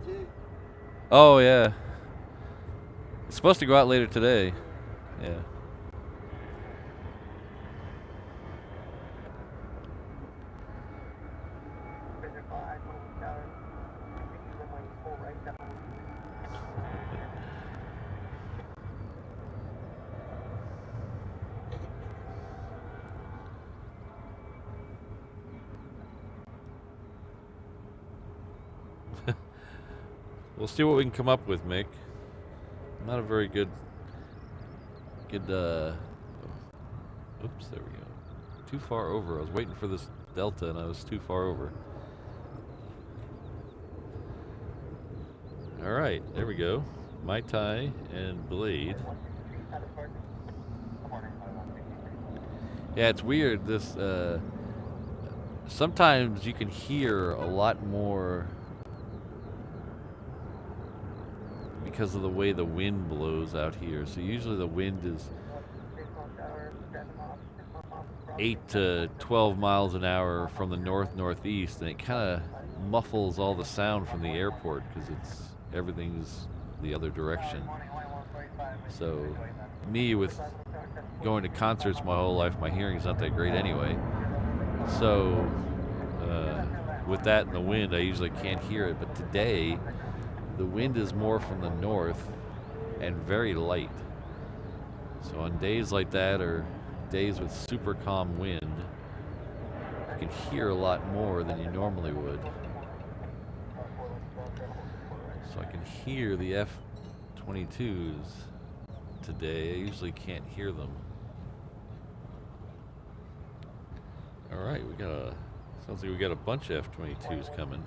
Okay. Oh, yeah. It's supposed to go out later today. Yeah. We'll see what we can come up with, Mick. Not a very good, oops, there we go. Too far over. I was waiting for this delta and I was too far over. All right, there we go. Mai Tai and Blade. Yeah, it's weird. This, sometimes you can hear a lot more because of the way the wind blows out here. So usually the wind is 8 to 12 miles an hour from the north-northeast, and it kind of muffles all the sound from the airport because everything's the other direction. So me, with going to concerts my whole life, my hearing's not that great anyway. So with that and the wind, I usually can't hear it. But today, the wind is more from the north and very light. So on days like that, or days with super calm wind, you can hear a lot more than you normally would. So I can hear the F22s today. I usually can't hear them. All right, sounds like we got a bunch of F22s coming.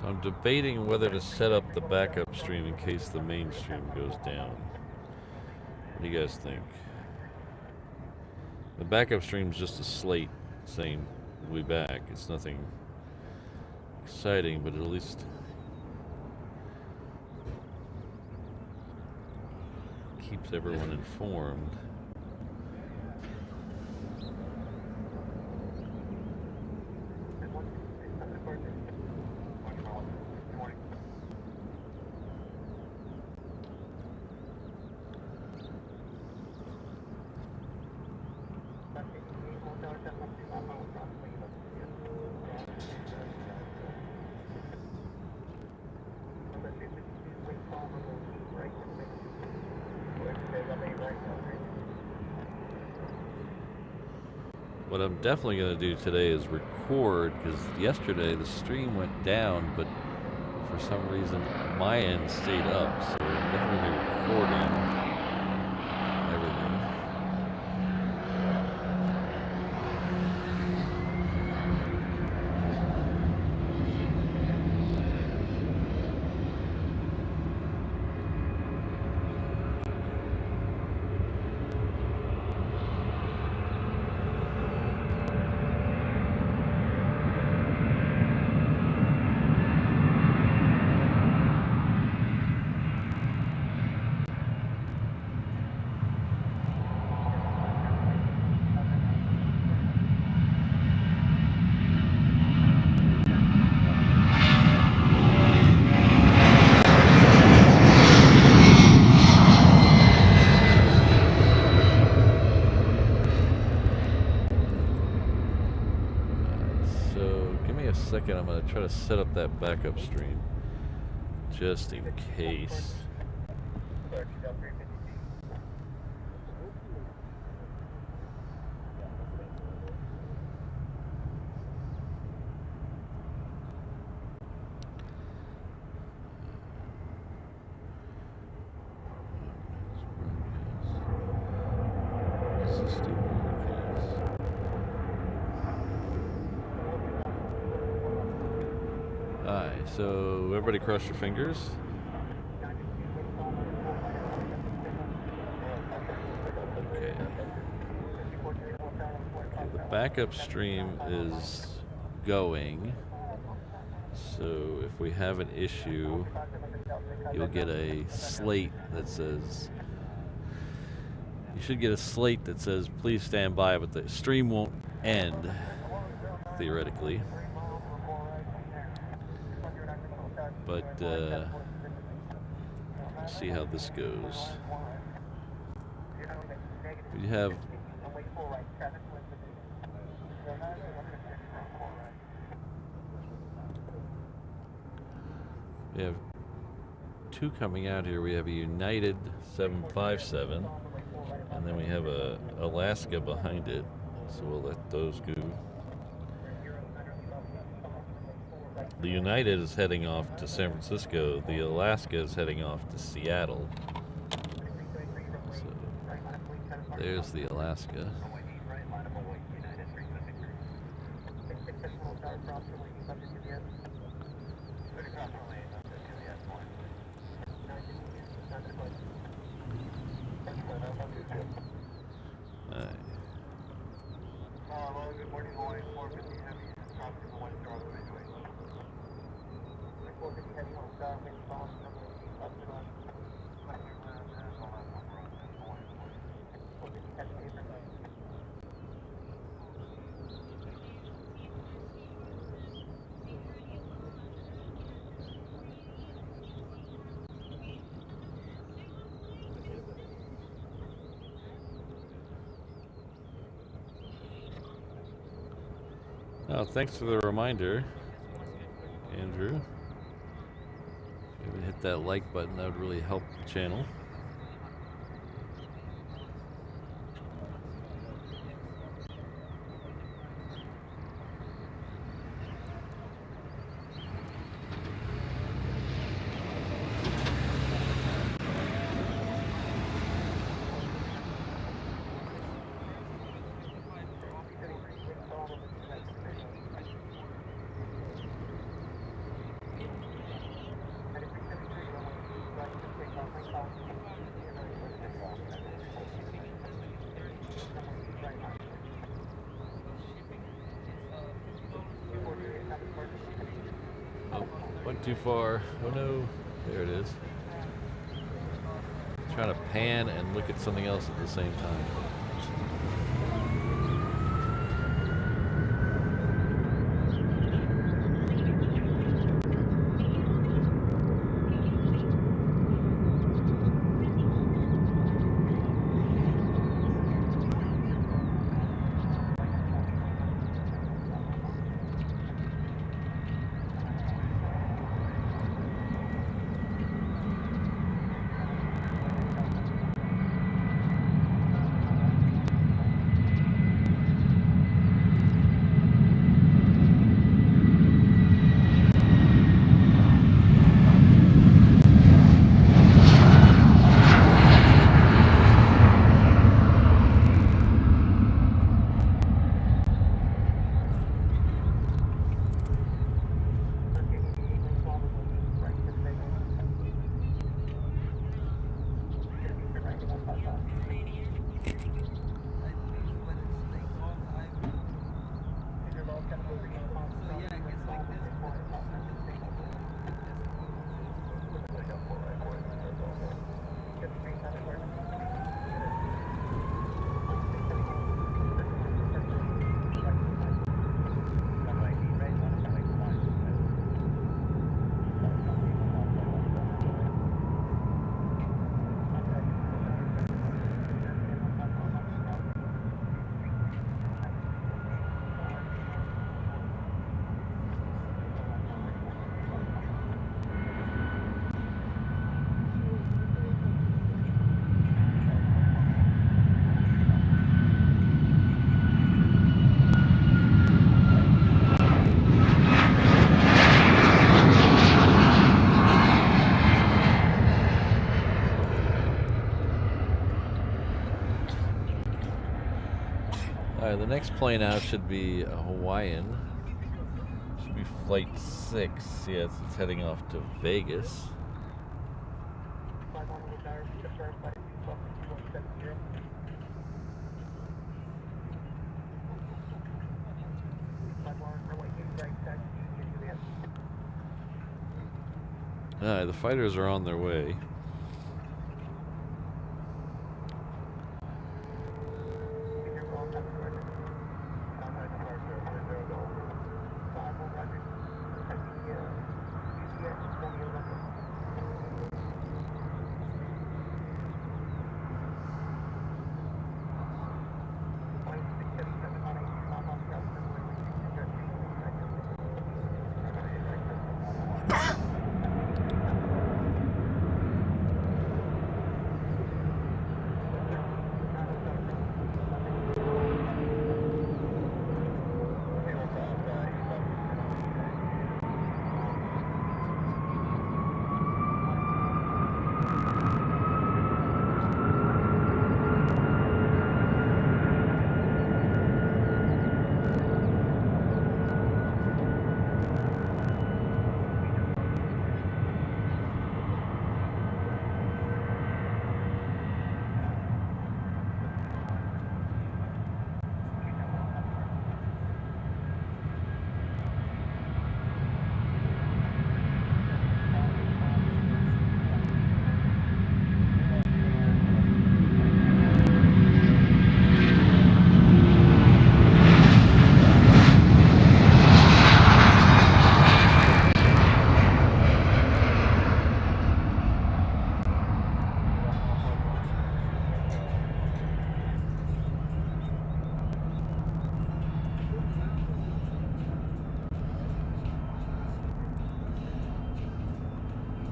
So I'm debating whether to set up the backup stream in case the main stream goes down. What do you guys think? The backup stream's just a slate saying we'll be back. It's nothing exciting, but at least keeps everyone informed. What I'm definitely going to do today is record, because yesterday the stream went down, but for some reason my end stayed up, so I'm definitely recording everything. I'm going to try to set up that backup stream just in case. So everybody cross your fingers. Okay. The backup stream is going. So if we have an issue, you'll get a slate that says, you should get a slate that says, please stand by, but the stream won't end, theoretically. But we'll see how this goes. We have We have two coming out here. We have a United 757, and then we have a Alaska behind it. So we'll let those go. The United is heading off to San Francisco. The Alaska is heading off to Seattle. So there's the Alaska. Oh, thanks for the reminder, Andrew. Maybe hit that like button, that would really help the channel. Too far. Oh no, there it is. Trying to pan and look at something else at the same time. The next plane out should be a Hawaiian. Should be flight 6. Yes, it's heading off to Vegas. The fighters are on their way.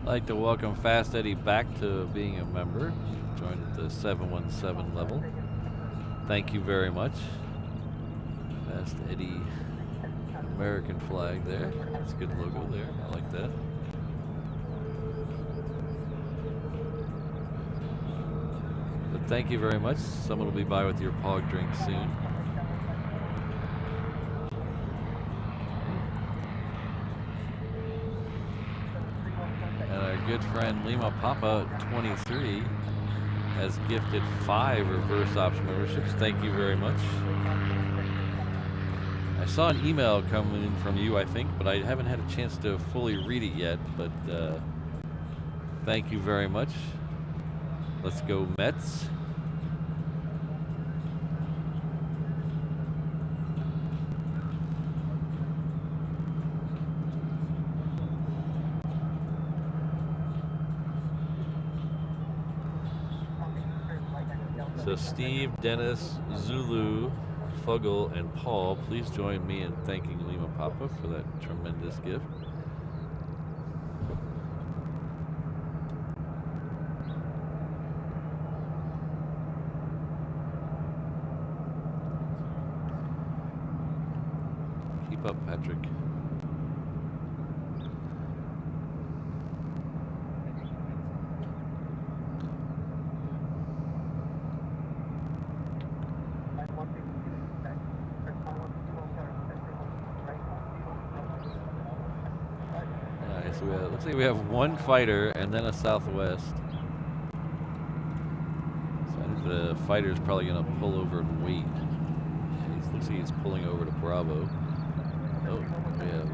I'd like to welcome Fast Eddie back to being a member. Joined at the 717 level. Thank you very much. Fast Eddie, American flag there. That's a good logo there. I like that. But thank you very much. Someone will be by with your pog drink soon. And our good friend Lima Papa 23 has gifted 5 reverse ops memberships. Thank you very much. I saw an email coming in from you, I think, but I haven't had a chance to fully read it yet. But thank you very much. Let's go Mets. So Steve, Dennis, Zulu, Fuggle, and Paul, please join me in thanking Lima Papa for that tremendous gift. Keep up, Patrick. Looks like we have one fighter and then a Southwest. So I think the fighter's probably going to pull over and wait. Looks like he's pulling over to Bravo. Oh, we have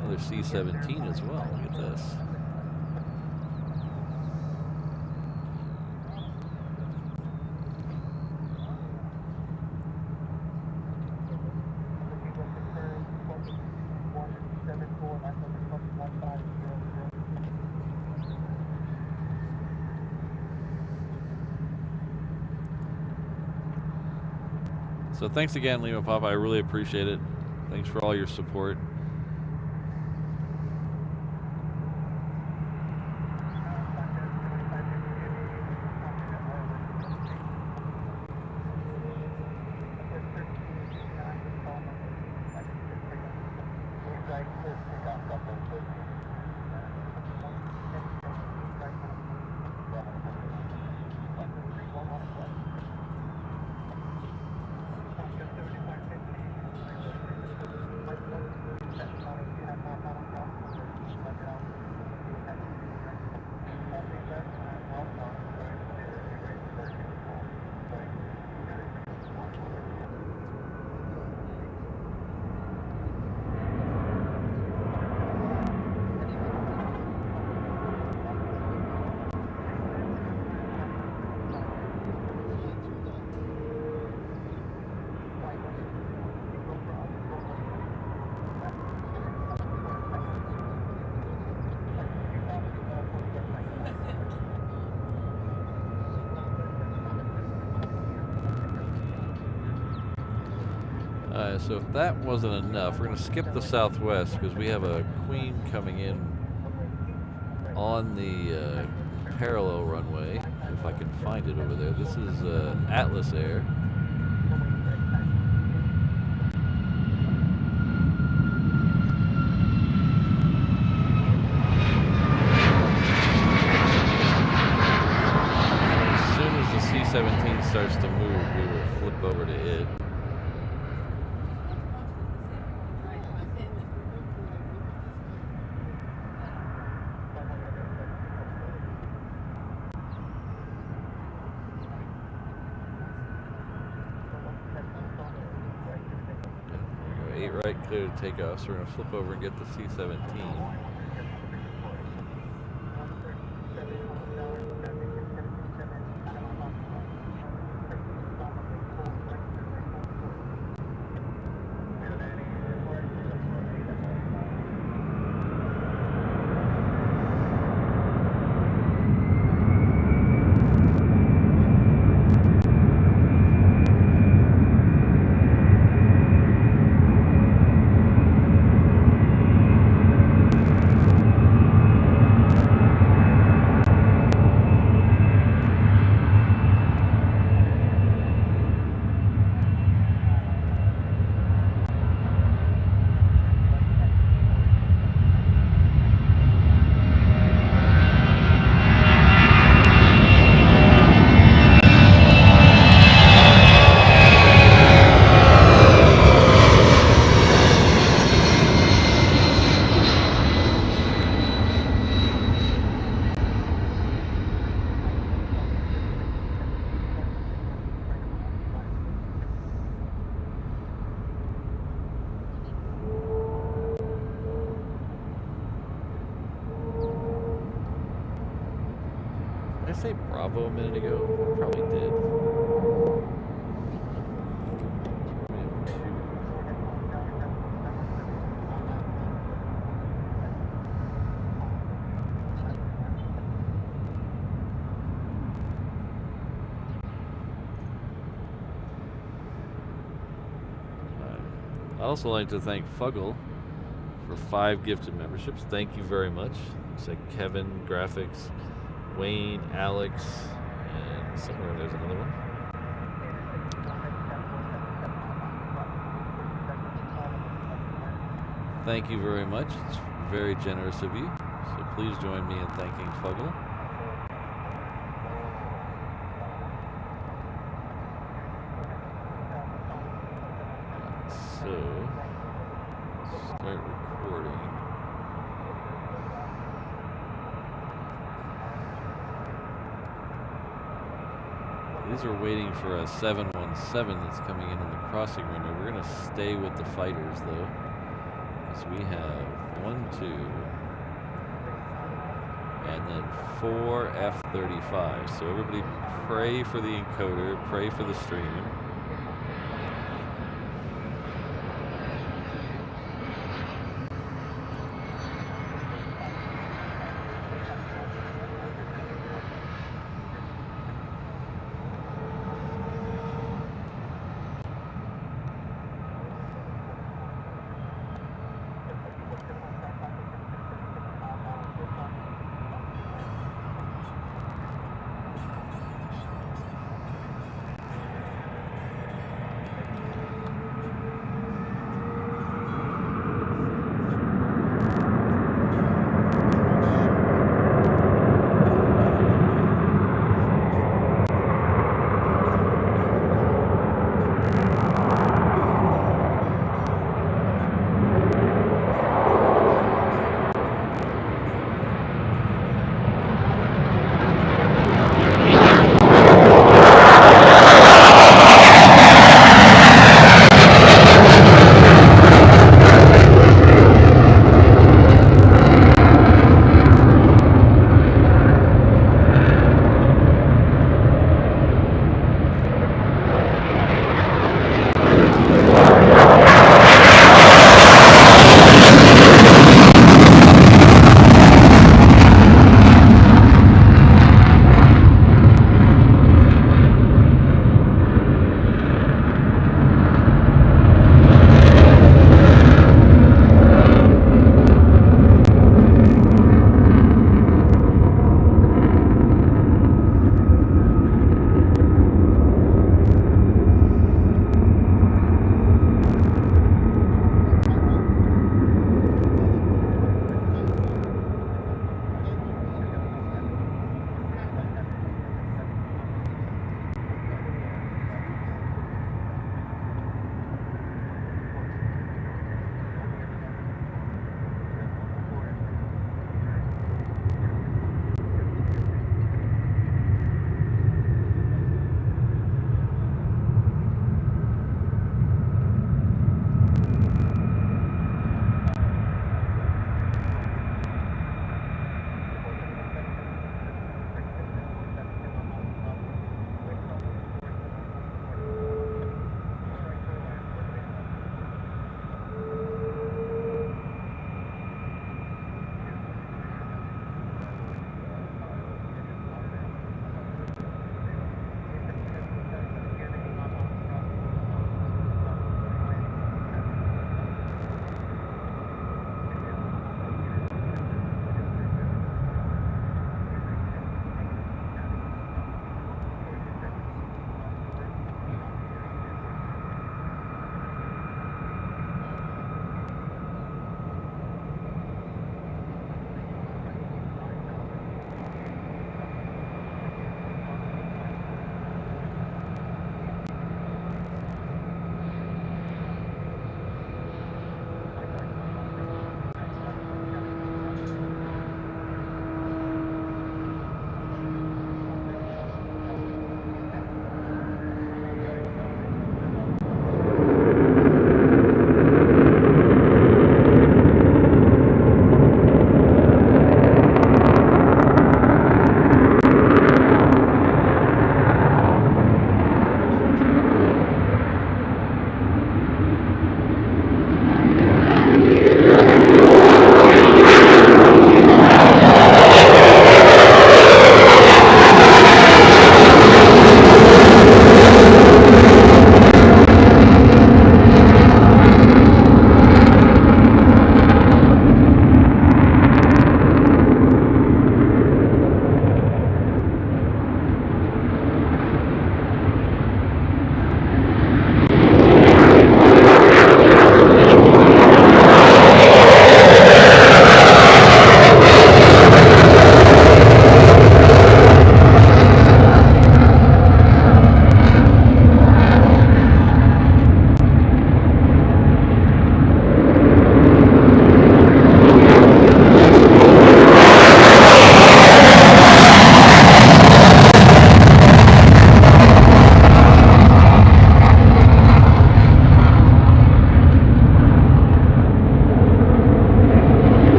another C-17 as well. Look at this. So thanks again, Lima Papa. I really appreciate it. Thanks for all your support. So if that wasn't enough, we're going to skip the Southwest because we have a Queen coming in on the parallel runway, if I can find it over there. This is Atlas Air. As soon as the C-17 starts to move, we will flip over to it. Clear to take off, so we're going to flip over and get the C-17. say Bravo a minute ago? I probably did. I'd also like to thank Fuggle for 5 gifted memberships. Thank you very much. Looks like Kevin, Graphics, Wayne, Alex, and somewhere there's another one. Thank you very much. It's very generous of you. So please join me in thanking Fuggle. So, start recording. These are waiting for a 717 that's coming in the crossing window. We're going to stay with the fighters, though. Because we have 1, 2, and then 4 F35. So everybody pray for the encoder, pray for the stream.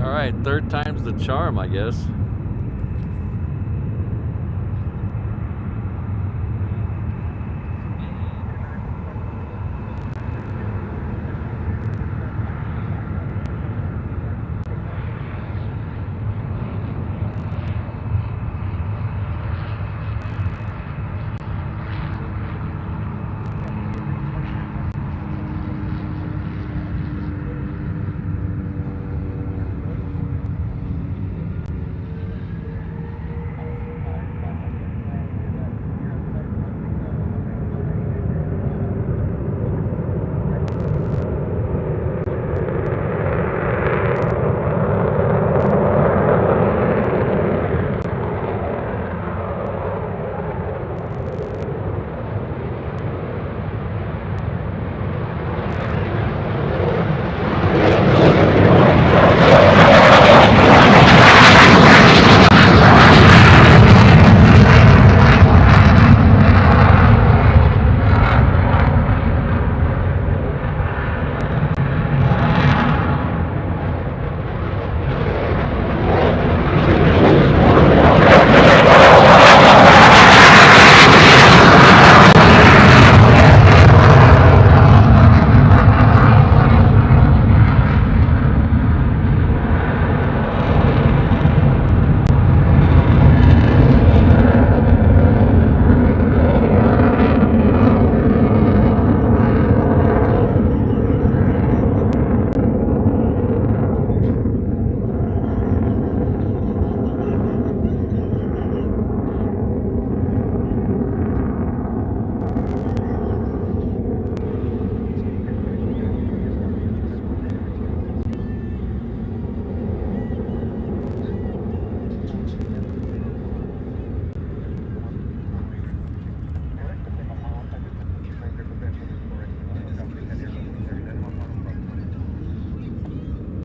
Alright, third time's the charm, I guess.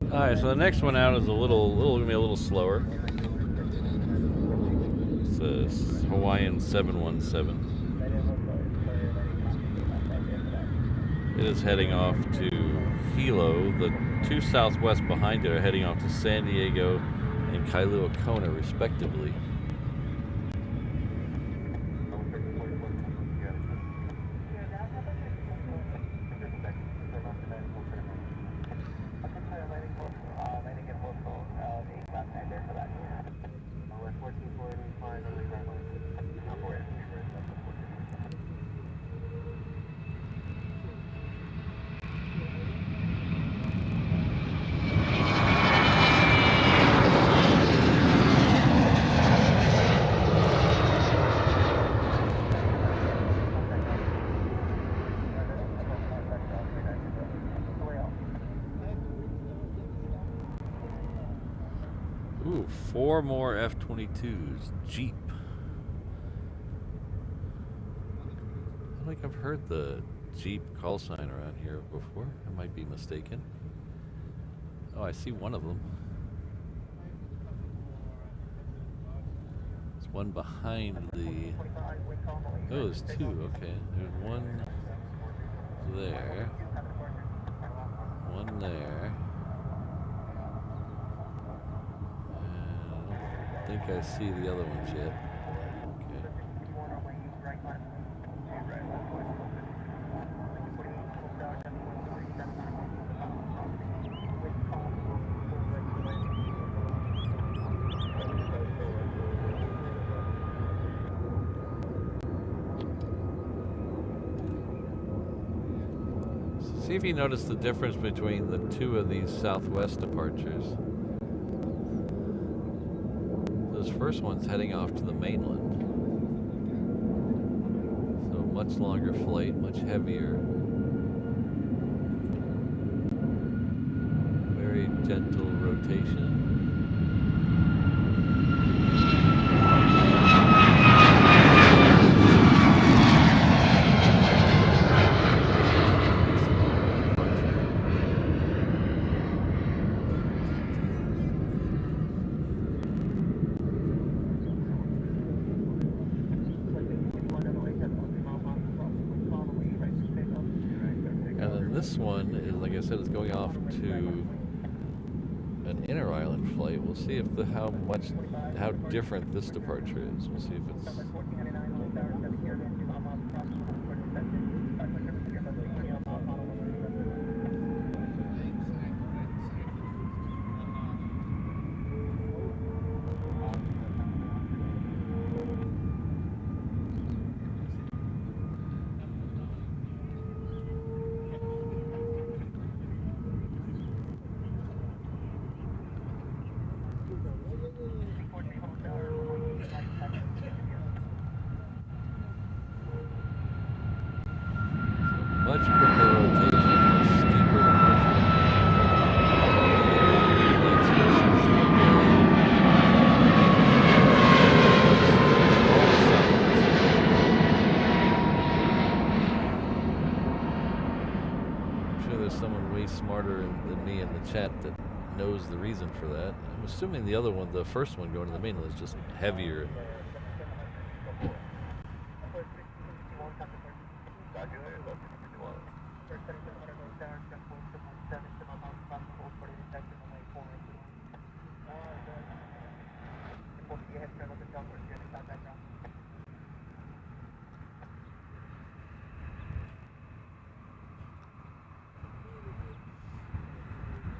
Alright, so the next one out is gonna be a little slower. It's a Hawaiian 717. It is heading off to Hilo. The two southwest behind it are heading off to San Diego and Kailua Kona, respectively. Ooh, 4 more F22s. Jeep. I feel like I've heard the Jeep call sign around here before. I might be mistaken. Oh, I see one of them. There's one behind the... Oh, there's two. Okay. There's one there. One there. I think I see the other ones yet. Okay. So see if you notice the difference between the two of these southwest departures. First one's heading off to the mainland. So much longer flight, much heavier. Very gentle rotation. This one is, like I said, it's going off to an inter-island flight. We'll see if how different this departure is. We'll see if it's. Much quicker rotation, much steeper departure. I'm sure there's someone way smarter than me in the chat that knows the reason for that. I'm assuming the other one, the first one going to the mainland, is just heavier.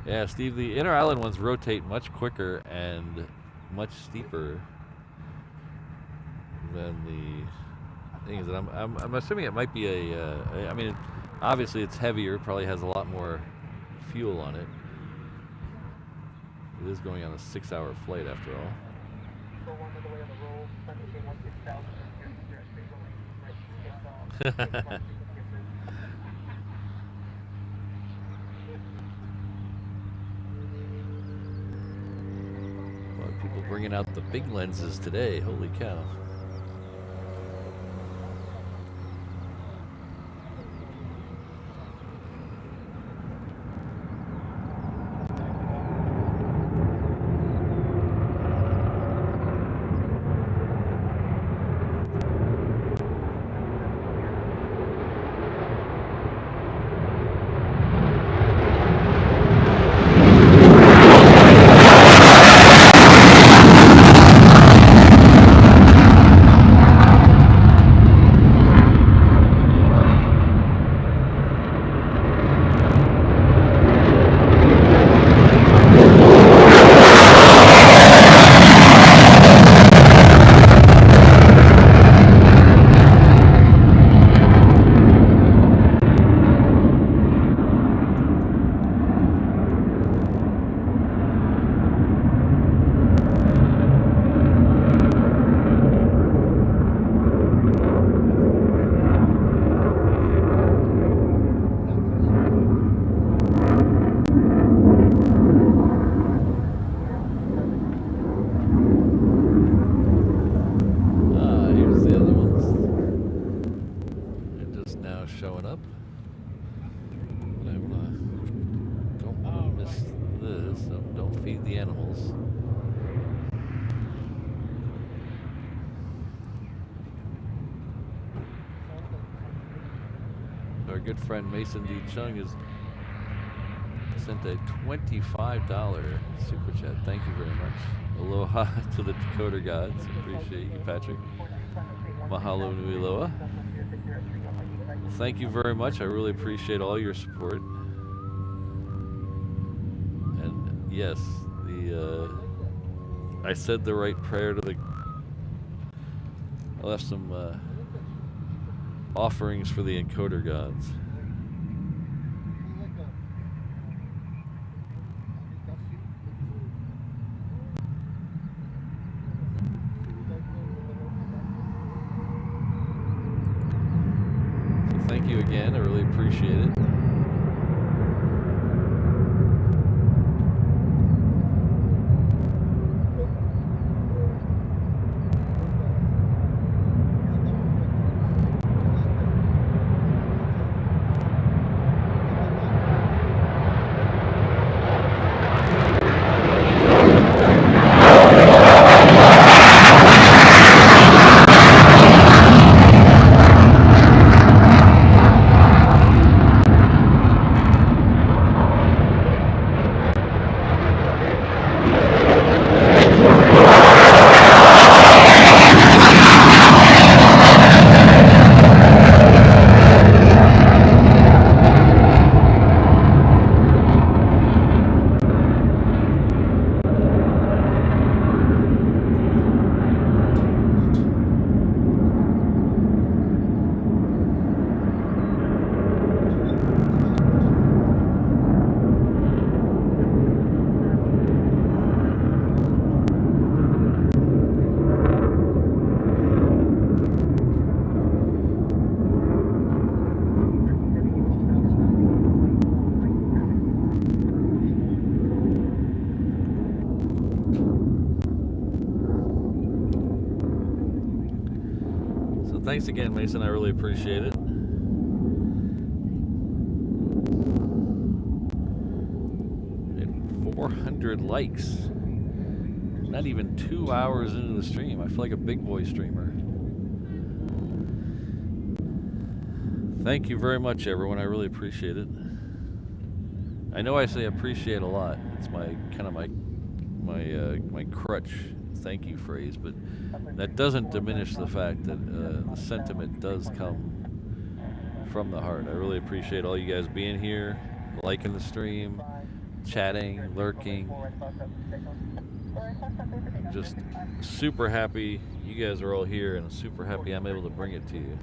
Yeah, Steve, the inter-island ones rotate much quicker and much steeper than the thing is that I'm assuming it might be I mean, obviously it's heavier, probably has a lot more fuel on it. It is going on a 6-hour flight after all. People bringing out the big lenses today. Holy cow. Good friend Mason D. Chung has sent a $25 super chat. Thank you very much. Aloha to the Decoder gods. Appreciate you, Patrick. Mahalo nui loa. Well, thank you very much. I really appreciate all your support. And yes, I said the right prayer to the. I left some offerings for the encoder gods. So thank you again. I really appreciate it. thanks again, Mason. I really appreciate it. And 400 likes. Not even 2 hours into the stream. I feel like a big boy streamer. Thank you very much, everyone. I really appreciate it. I know I say appreciate a lot. It's my kind of my crutch thank you phrase, but that doesn't diminish the fact that the sentiment does come from the heart. I really appreciate all you guys being here, liking the stream, chatting, lurking. I'm just super happy you guys are all here, and super happy I'm able to bring it to you.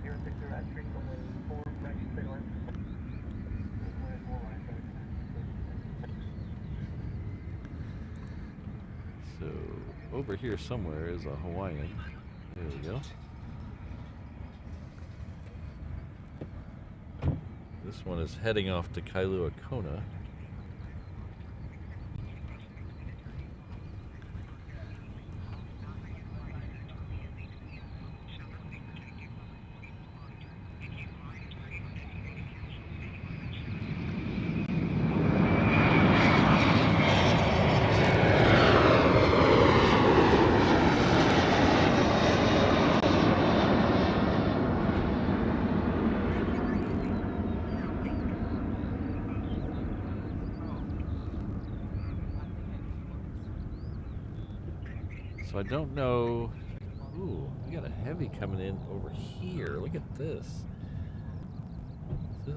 So over here somewhere is a Hawaiian. There we go. This one is heading off to Kailua Kona. So I don't know. Ooh, we got a heavy coming in over here. Look at this.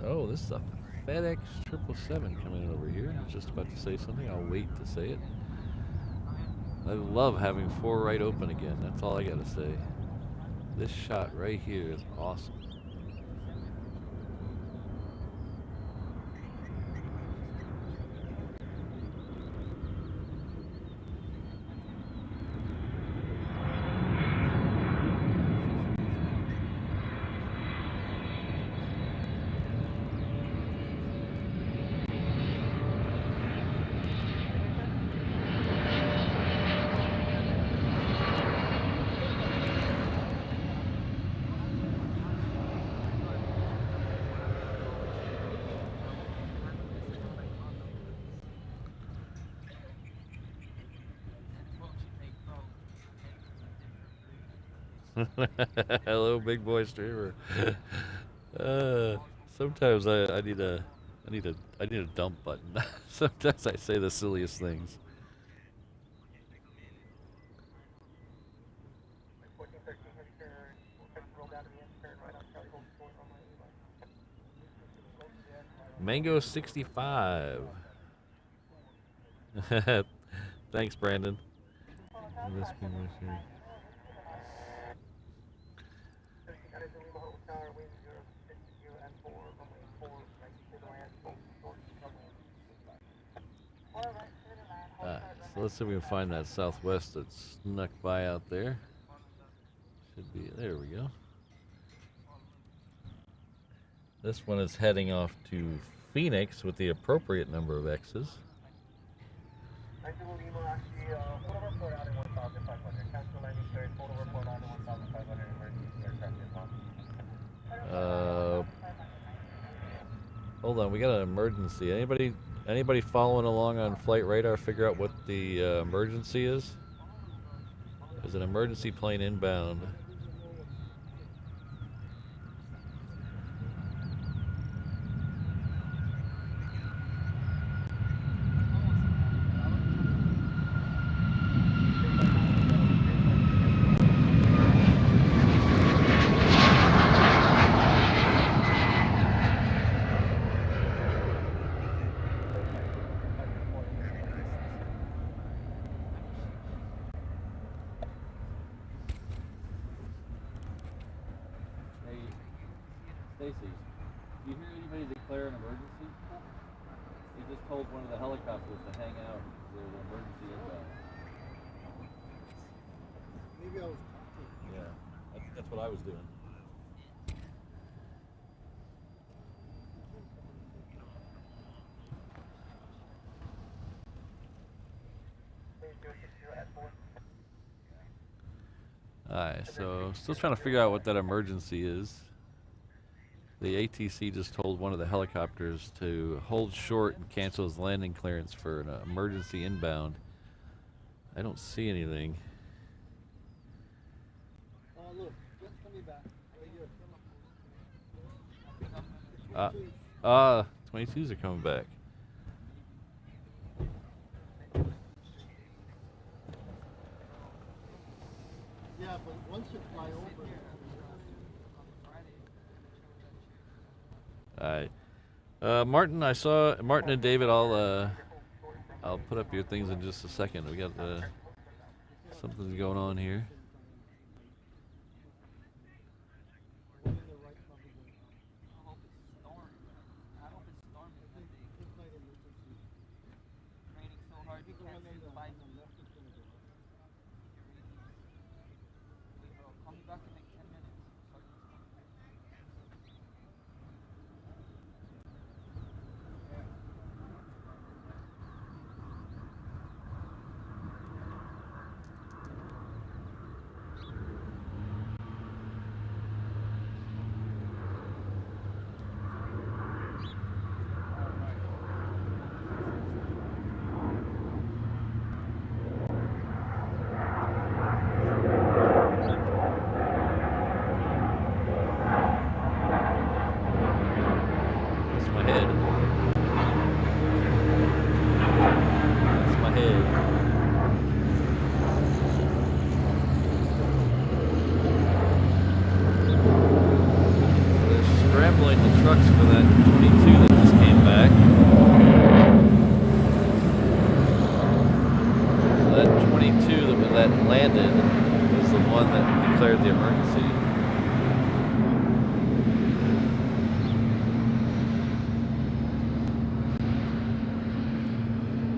Oh, this is a FedEx 777 coming in over here. I was just about to say something. I'll wait to say it. I love having 4 right open again. That's all I got to say. This shot right here is awesome. Hello, big boy streamer. Sometimes I need a dump button. Sometimes I say the silliest things. Mango 65. Thanks, Brandon. So let's see if we can find that Southwest that snuck by out there. Should be, there we go. This one is heading off to Phoenix with the appropriate number of X's. Hold on, we got an emergency. Anybody following along on flight radar figure out what the emergency is? There's an emergency plane inbound. Alright, so still trying to figure out what that emergency is. The ATC just told one of the helicopters to hold short and cancel his landing clearance for an emergency inbound. I don't see anything. Look, just coming back. Right here. 22s are coming back. Yeah, but once you fly over. Alright. Martin, I saw Martin and David. I'll put up your things in just a second. We got something's going on here.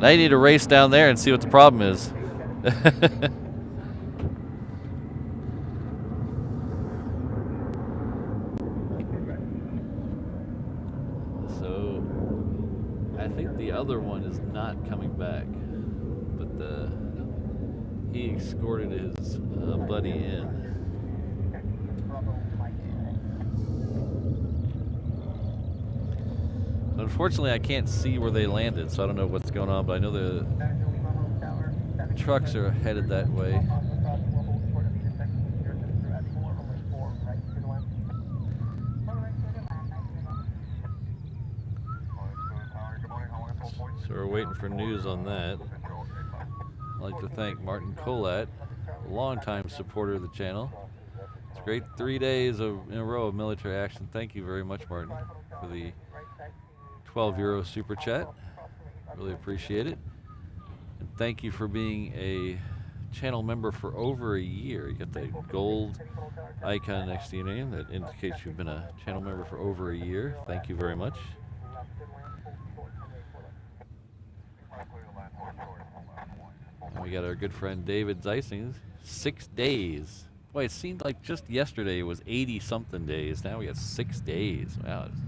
I need to race down there and see what the problem is. So, I think the other one is not coming back, but he escorted his buddy in. Unfortunately, I can't see where they landed, so I don't know what's going on, but I know the trucks are headed that way. So we're waiting for news on that. I'd like to thank Martin Colat, a longtime supporter of the channel. It's great 3 days in a row of military action. Thank you very much, Martin, for the €12 super chat. Really appreciate it. And thank you for being a channel member for over a year. You got that gold icon next to your name that indicates you've been a channel member for over a year. Thank you very much. And we got our good friend David Zeising. 6 days. Boy, it seemed like just yesterday it was 80-something days. Now we got 6 days. Wow. It's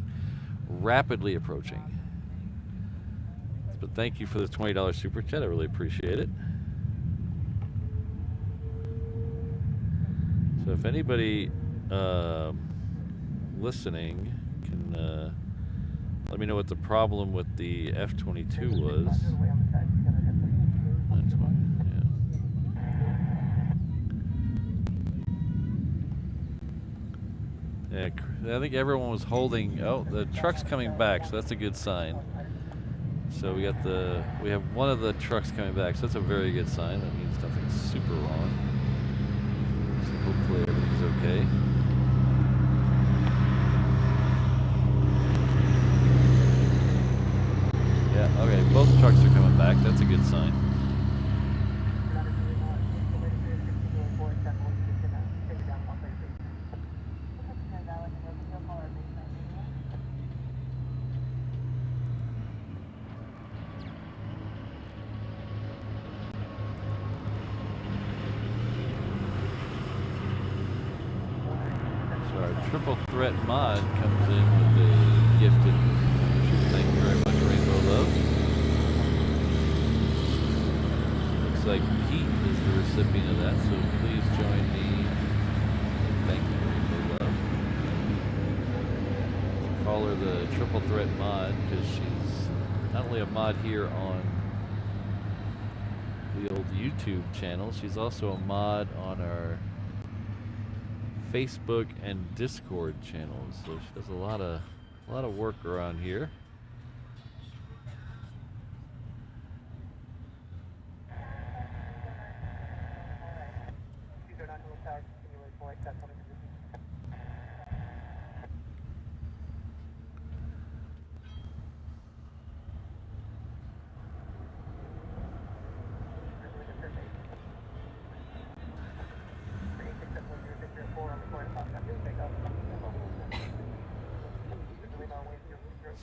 rapidly approaching. But thank you for the $20 super chat. I really appreciate it. So if anybody listening can let me know what the problem with the F22 was. Yeah, I think everyone was holding. Oh, the truck's coming back, so that's a good sign. So we have one of the trucks coming back, so that's a very good sign. That means nothing's super wrong. So hopefully everything's okay. Yeah, okay, both trucks are coming back. That's a good sign. Triple Threat Mod comes in with a gifted membership. Thank you very much, Rainbow Love. Looks like Pete is the recipient of that, so please join me call her the Triple Threat Mod because she's not only a mod here on the old YouTube channel, she's also a mod on our Facebook and Discord channels. So she does a lot of work around here.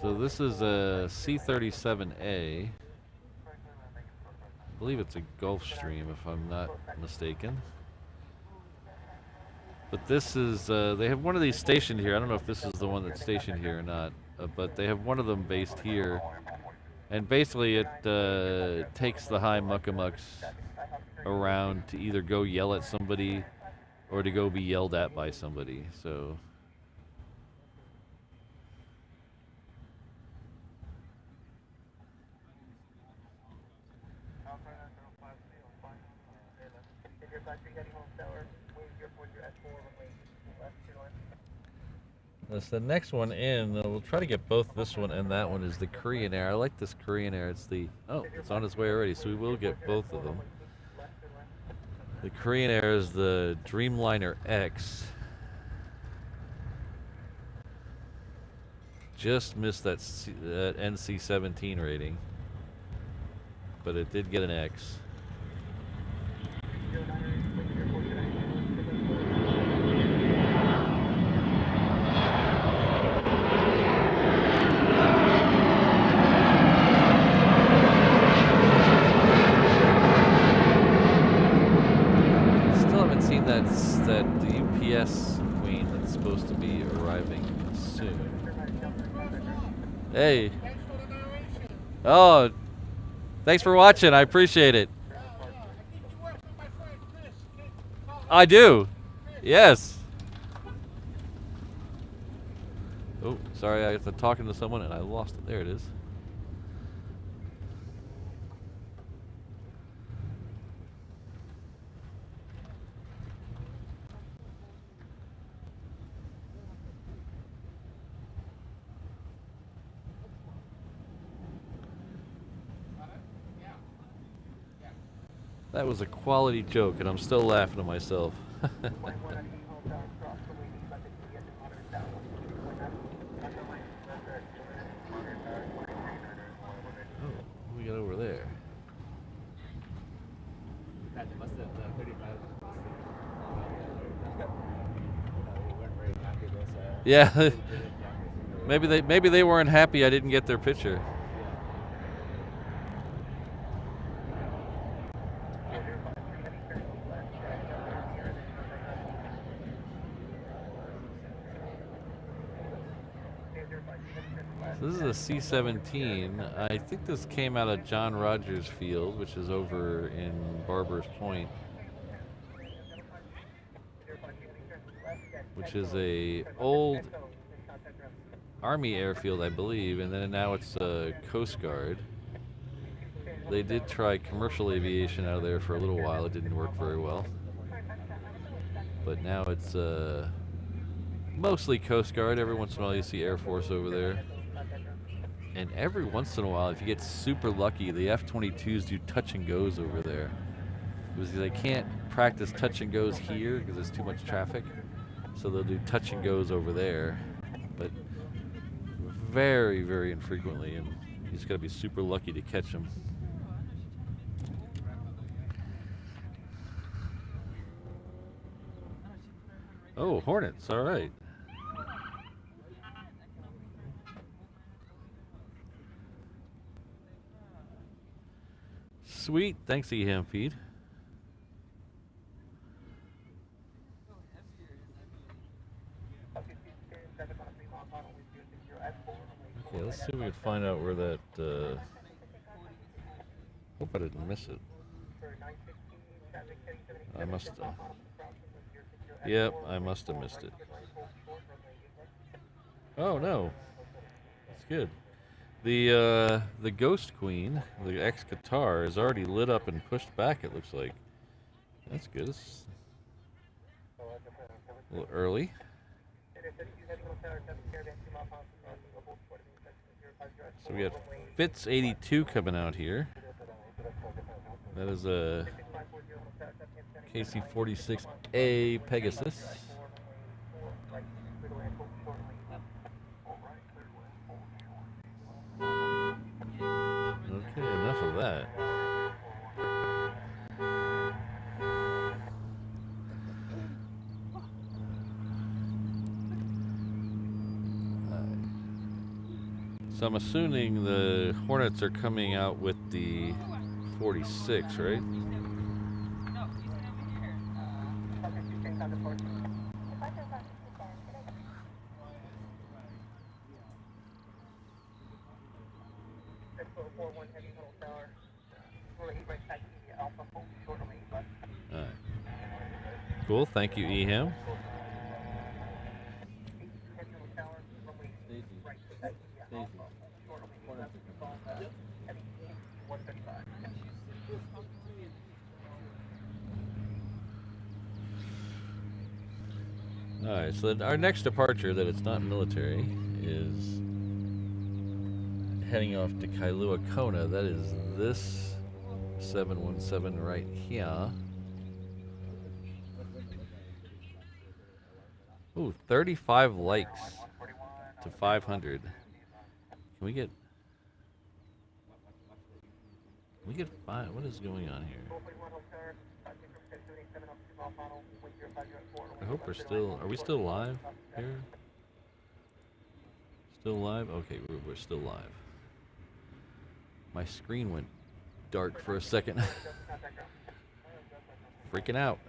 So this is a C-37A. I believe it's a Gulfstream, if I'm not mistaken. But this is, they have one of these stationed here. I don't know if this is the one that's stationed here or not, but they have one of them based here. And basically it takes the high muckamucks around to either go yell at somebody or to go be yelled at by somebody. So that's the next one in. We'll try to get both this one and that one is the Korean Air. I like this Korean Air. It's the, oh, it's on its way already, so we will get both of them. The Korean Air is the Dreamliner X. Just missed that NC-17 rating, but it did get an X. That the UPS Queen that's supposed to be arriving soon. Hey. Oh, thanks for watching. I appreciate it. I do. Yes. Oh, sorry. I was talking to someone and I lost it. There it is. That was a quality joke, and I'm still laughing at myself. Oh, what we got over there? Yeah, maybe they weren't happy I didn't get their picture. This is a C-17. I think this came out of John Rogers Field, which is over in Barbers Point, which is a old Army airfield, I believe, and then now it's Coast Guard. They did try commercial aviation out of there for a little while. It didn't work very well. But now it's mostly Coast Guard. Every once in a while you see Air Force over there. And every once in a while, if you get super lucky, the F22s do touch and goes over there. Because they can't practice touch and goes here because there's too much traffic. So they'll do touch and goes over there. But very, very infrequently. And you just got to be super lucky to catch them. Oh, Hornets, all right. Sweet, thanks EM Feed. Okay, let's see if we can find out where that, hope I didn't miss it. I must have. Yep, I must have missed it. Oh no. It's good. The Ghost Queen, the ex-Qatar, is already lit up and pushed back, it looks like. That's good. It's a little early. So we got Fitz 82 coming out here. That is a KC-46A Pegasus. Okay, enough of that. So I'm assuming the Hornets are coming out with the 46, right? Alright. Cool, thank you, Eham. Alright, so our next departure, that it's not military, is heading off to Kailua Kona. That is this 717 right here. Ooh, 35 likes to 500. Can we get 5? What is going on here? I hope we're still... Are we still live here? Still live? Okay, we're still live. My screen went dark for a second. Freaking out.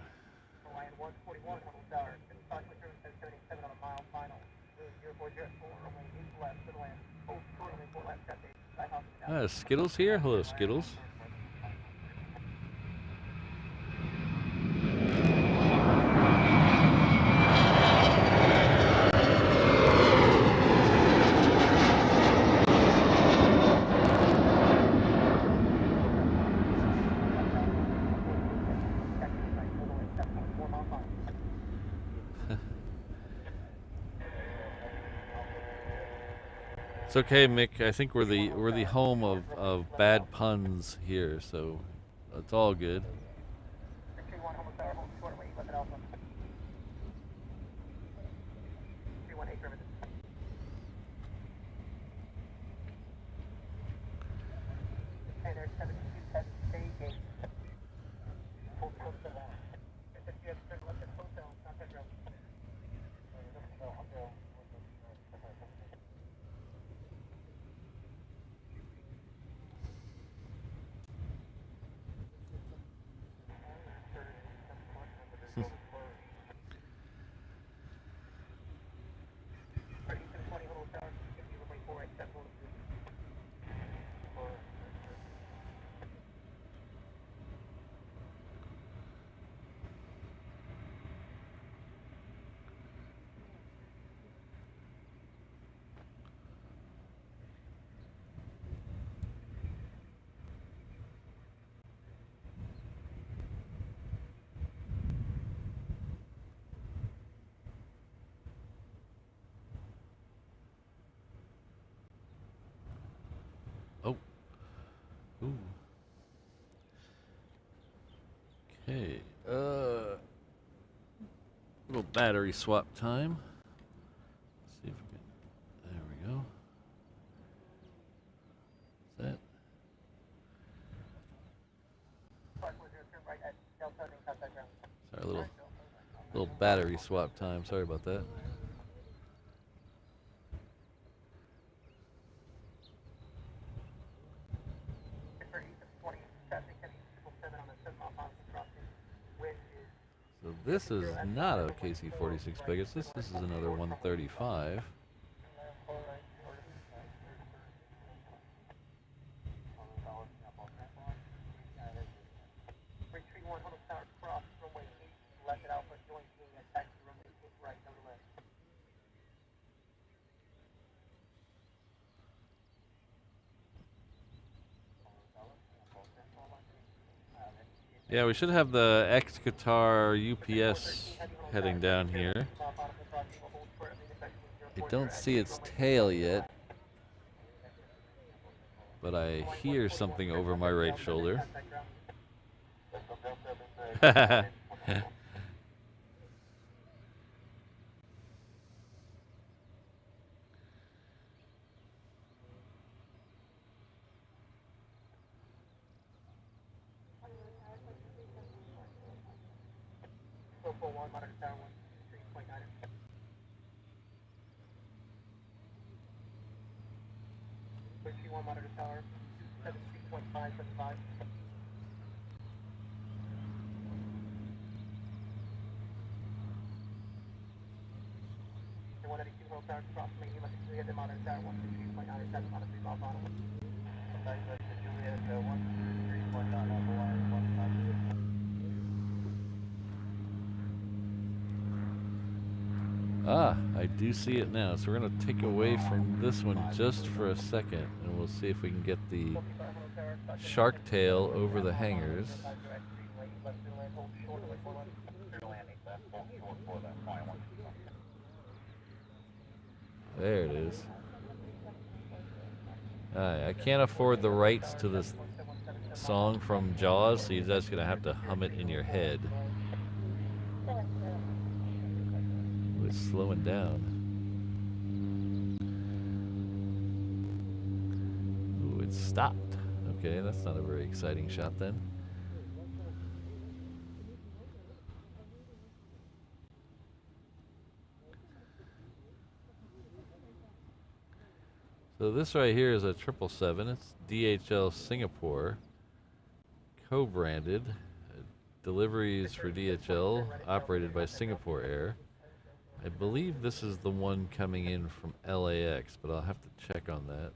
Skittles here? Hello, Skittles. It's okay, Mick. I think we're the home of bad puns here, so it's all good. Oh. Ooh. Okay. Little battery swap time. Let's see if we can. There we go. Is that? Sorry, little battery swap time. Sorry about that. So this is not a KC-46 Pegasus. This is another 135. Yeah, we should have the ex-Qatar UPS heading down here. I don't see its tail yet, but I hear something over my right shoulder. Monitor tower, 73.575. The 182 Hill Tower, approximately Juliet, the monitor tower, 123.97 on a 3 mile bottom. Juliet, 123.9 Hawaii, 1. Ah, I do see it now. So we're going to take away from this one just for a second, and we'll see if we can get the shark tail over the hangars. There it is. I can't afford the rights to this song from Jaws, so you're just going to have to hum it in your head. Ooh, it's slowing down. Ooh, it stopped. Okay, that's not a very exciting shot then. So this right here is a 777. It's DHL Singapore, co-branded. Deliveries for DHL, operated by Singapore Air. I believe this is the one coming in from LAX, but I'll have to check on that.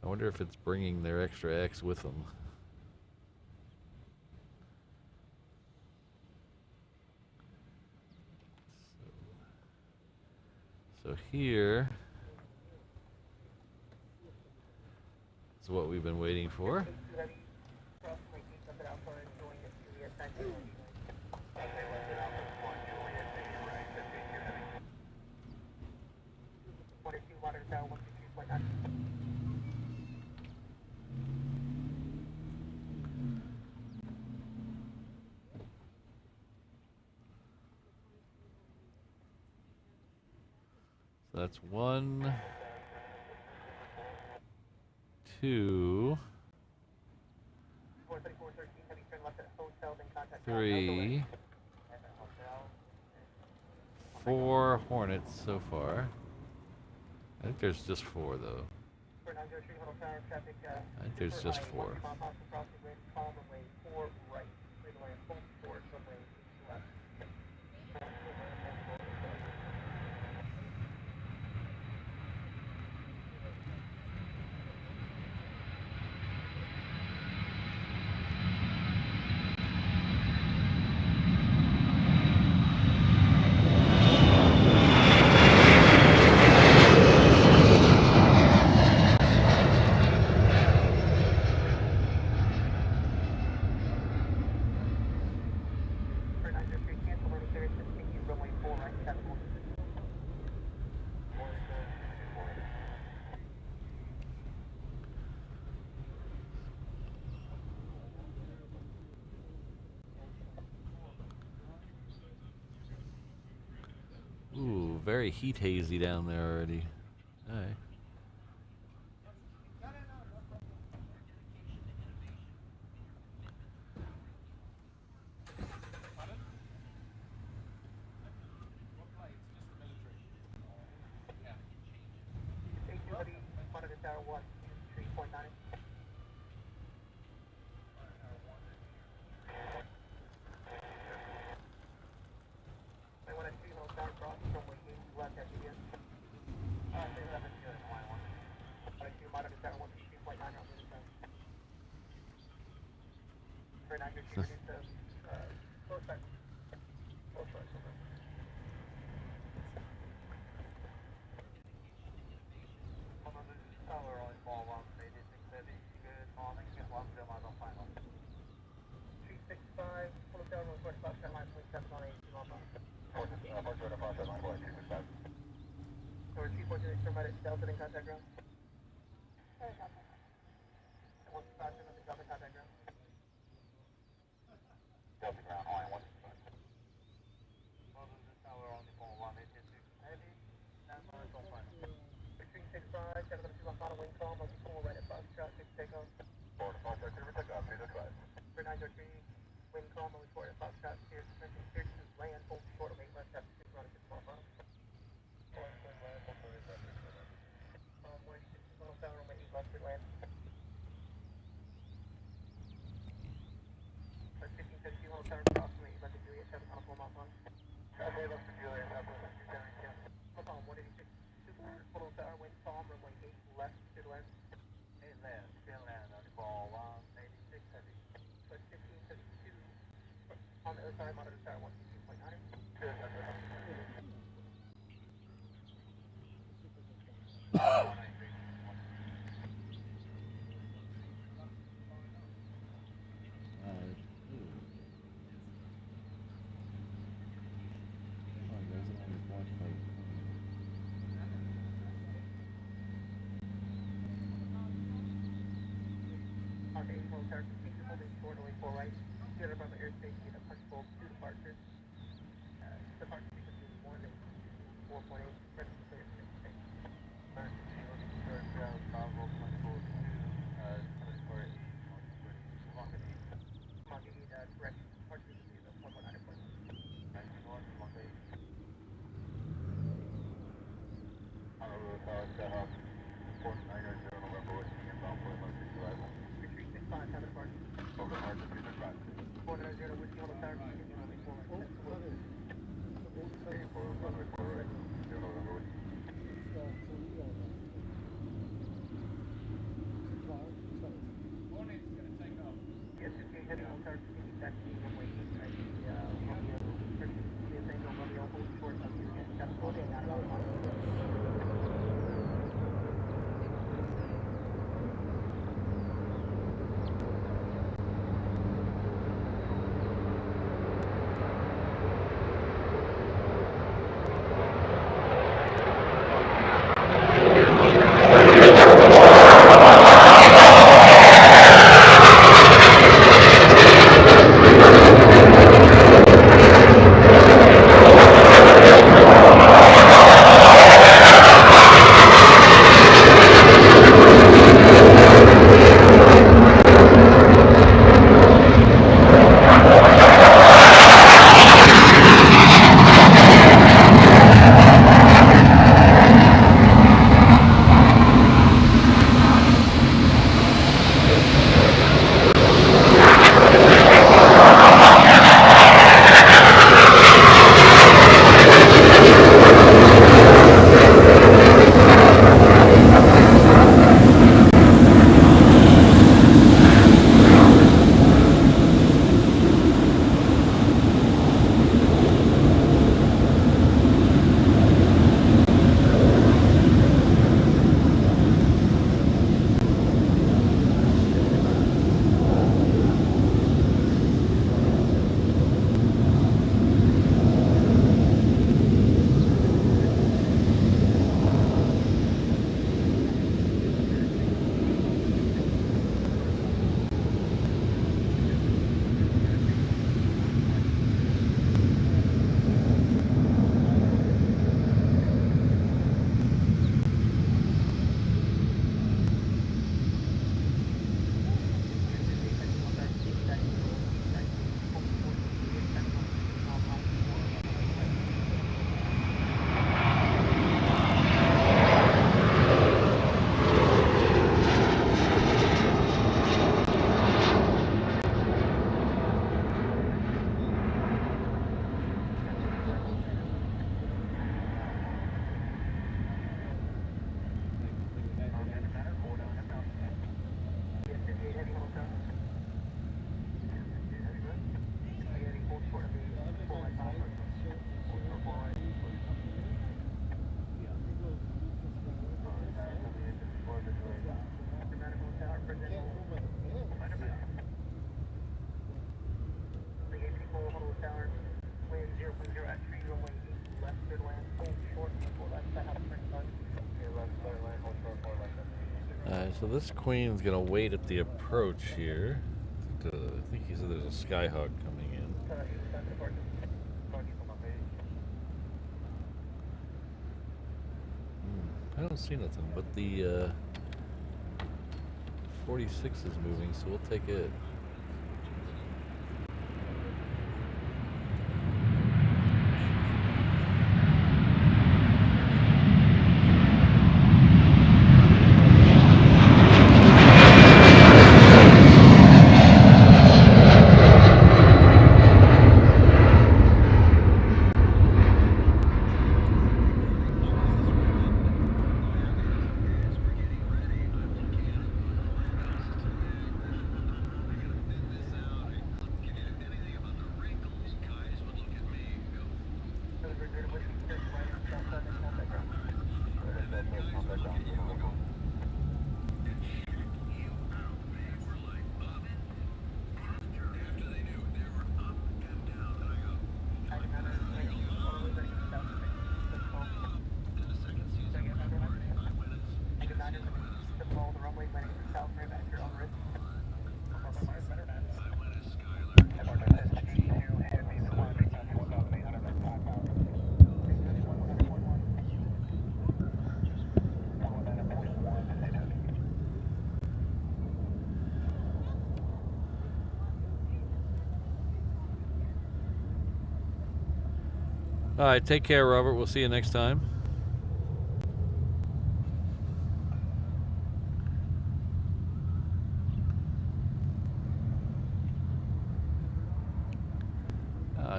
I wonder if it's bringing their extra X with them. So here is what we've been waiting for. So that's 1, 2, 3, 4 Hornets so far. I think there's just 4 though. I think there's just 4. Ooh, very heat hazy down there already. All right. Hello, Tower, report to Foxtrot line, 27 on 82 Alpha. Foxtrot, Foxtrot line, 265. Tower 340, confirm at Delta in contact ground. Where's that? And 165, nothing, Delta contact ground. Delta ground, line 165. Well, this is Tower on Nippon 182 heavy. That's on its own fine. 6365, 702 on final wing call, most full right at Foxtrot, 6 takeoff. Forward to Foxtrot, clear for takeoff, 305. For 903, wind calm, only forward at Foxtrot, clear suspension, clear to land, hold short of 8 left, after 6 run, 6 small final. 186, little tower, on 8 left, clear land. 1552, little tower, approximately 8 left to Juliet, 7 on a 4 mile on. Okay, left to Juliet, southwest, 270, no problem, 186, super, little tower, wind calm, runway 8 left, to the left. 8 left, clear land, on the ball, 186 heavy. So 1552, on the other side, monitor tower 162.9. Good, Tower, continue holding short away 4 right. Clear from the airspace, get a punch bolt, 2 departures. Departure frequency 1 and 4.8, ready to clear 6. Emergency, looking for Bravo, punch bolt 2, 24 8, Mark 8. Mark 8, correction, departure frequency is 1.9 point. 19 north, Mark 8. Honolulu Tower, Skyhawk, 49er, November, Whiskey, inbound for emergency arrival. 5, have it apart. Over hard, 265. 490, Whiskey, hold up, tower, continue on 4 right. 4 runway 4 right. 0 November, Whiskey. Yes, 58, heading on tower, continue back to runway 8 right. Romeo, Romeo, hold short of you again. That's 4 days out of 1. Alright, so this Queen's gonna wait at the approach here. I think he said there's a Skyhawk coming in. I don't see nothing, but the 46 is moving, so we'll take it. All right, take care, Robert. We'll see you next time.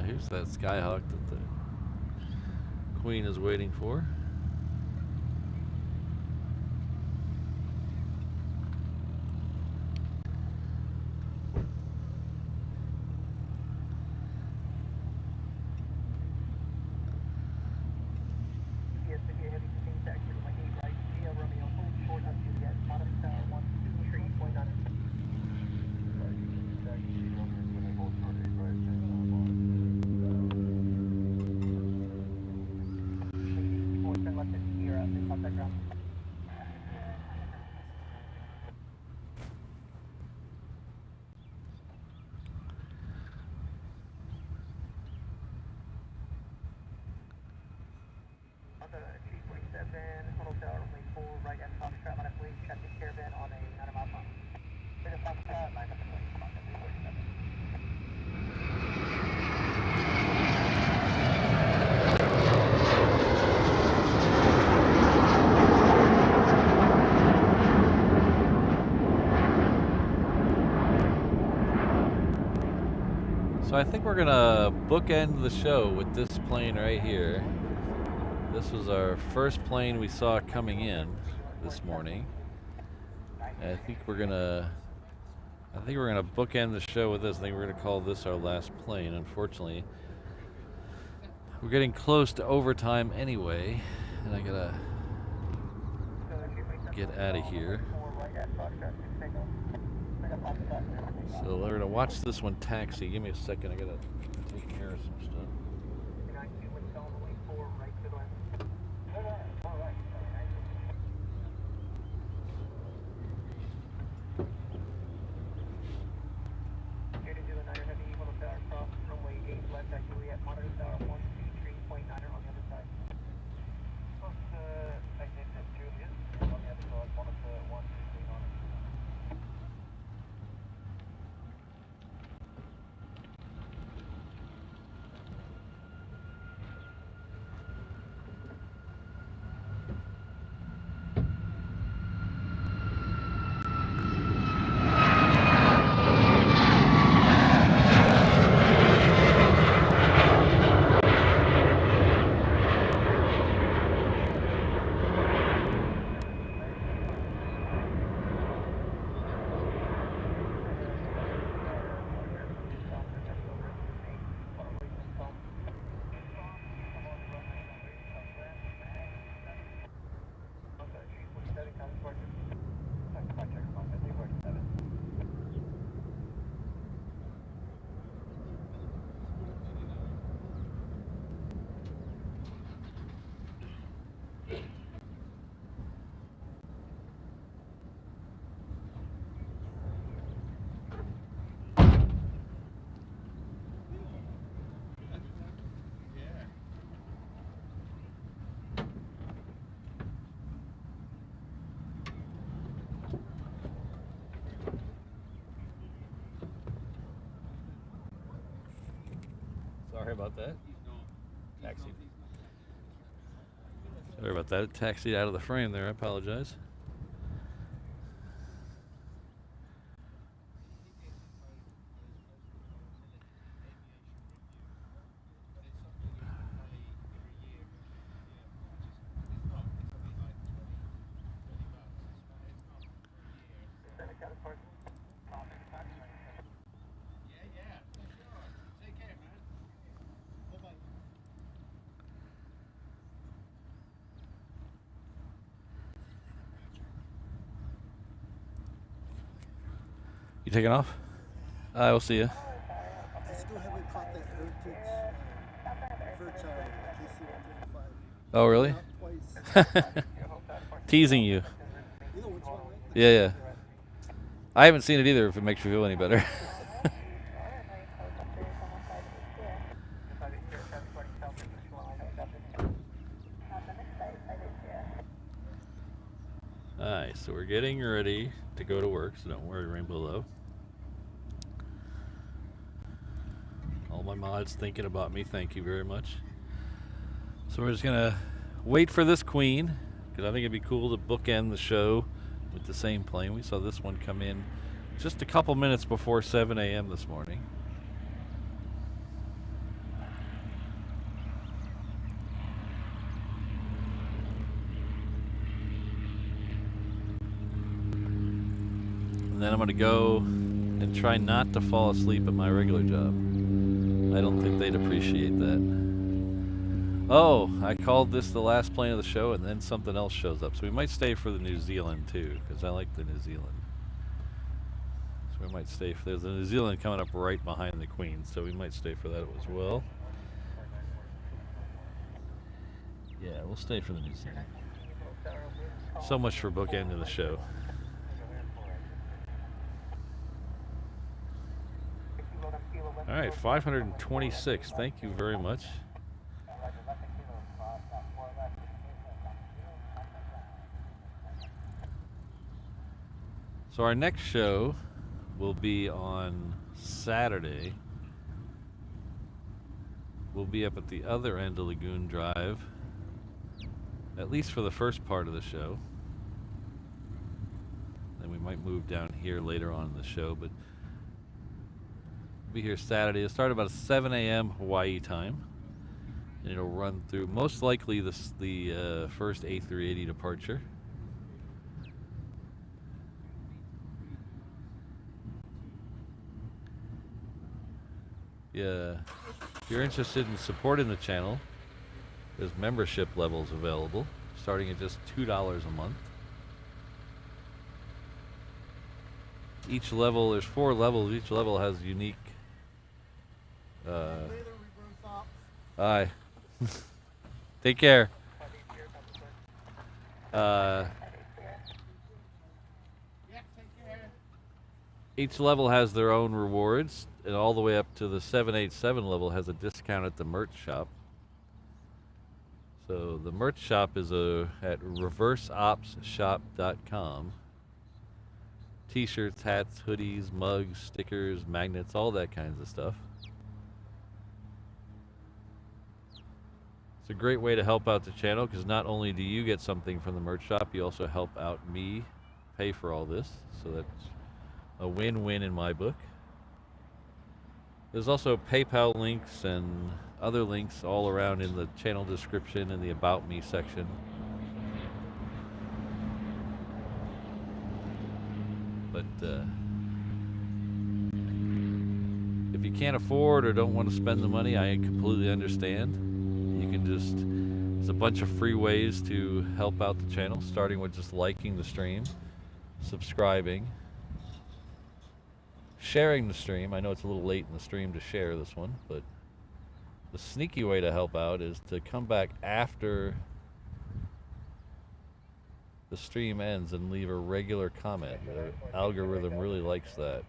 Here's that Skyhawk that the Queen is waiting for. So I think we're gonna bookend the show with this plane right here. This was our first plane we saw coming in this morning. And I think we're gonna bookend the show with this. I think we're gonna call this our last plane. Unfortunately, we're getting close to overtime anyway, and I gotta get out of here. So we're gonna watch this one taxi. Give me a second. I gotta take care of some stuff. Sorry about that. He's not. Taxi. He's not. Sorry about that. It taxied out of the frame there. I apologize. You taking off? I will see you. I still haven't caught that heritage KC-135. Oh, really? Twice. Teasing you. You know which one, right? Yeah. I haven't seen it either, if it makes you feel any better. Alright, so we're getting ready to go to work, so don't worry, Rainbow Low. All my mods thinking about me, thank you very much. So we're just gonna wait for this queen, because I think it'd be cool to bookend the show with the same plane. We saw this one come in just a couple minutes before 7 a.m. this morning. And then I'm gonna go and try not to fall asleep at my regular job. I don't think they'd appreciate that. Oh, I called this the last plane of the show and then something else shows up. So we might stay for the New Zealand too, because I like the New Zealand. So we might stay for, there's a New Zealand coming up right behind the Queen, so we might stay for that as well. Yeah, we'll stay for the New Zealand. So much for bookending the show. All right, 526. Thank you very much. So our next show will be on Saturday. We'll be up at the other end of Lagoon Drive, at least for the first part of the show. Then we might move down here later on in the show, but be here Saturday. It'll start about 7 a.m. Hawaii time, and it'll run through most likely the first A380 departure. Yeah, if you're interested in supporting the channel, there's membership levels available, starting at just $2 a month. Each level, there's 4 levels. Each level has unique. Hi. Take care. Each level has their own rewards, and all the way up to the 787 level has a discount at the merch shop. So the merch shop is at reverseopsshop.com. T-shirts, hats, hoodies, mugs, stickers, magnets, all that kinds of stuff. It's a great way to help out the channel, because not only do you get something from the merch shop, you also help out me pay for all this. So that's a win-win in my book. There's also PayPal links and other links all around in the channel description and the About Me section. But if you can't afford or don't want to spend the money, I completely understand. You can just, there's a bunch of free ways to help out the channel, starting with just liking the stream, subscribing, sharing the stream. I know it's a little late in the stream to share this one, but the sneaky way to help out is to come back after the stream ends and leave a regular comment. The algorithm really likes that.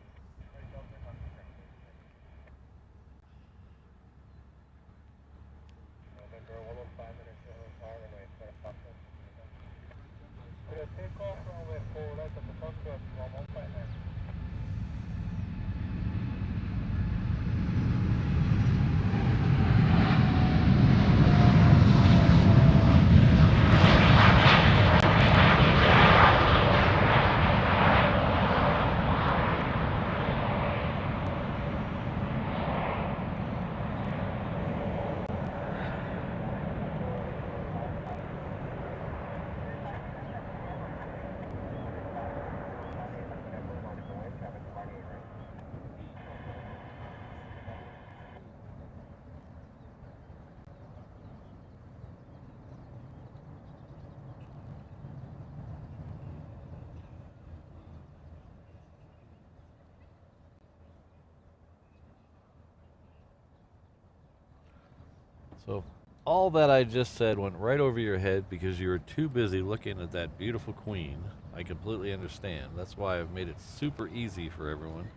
So all that I just said went right over your head because you were too busy looking at that beautiful queen. I completely understand. That's why I've made it super easy for everyone.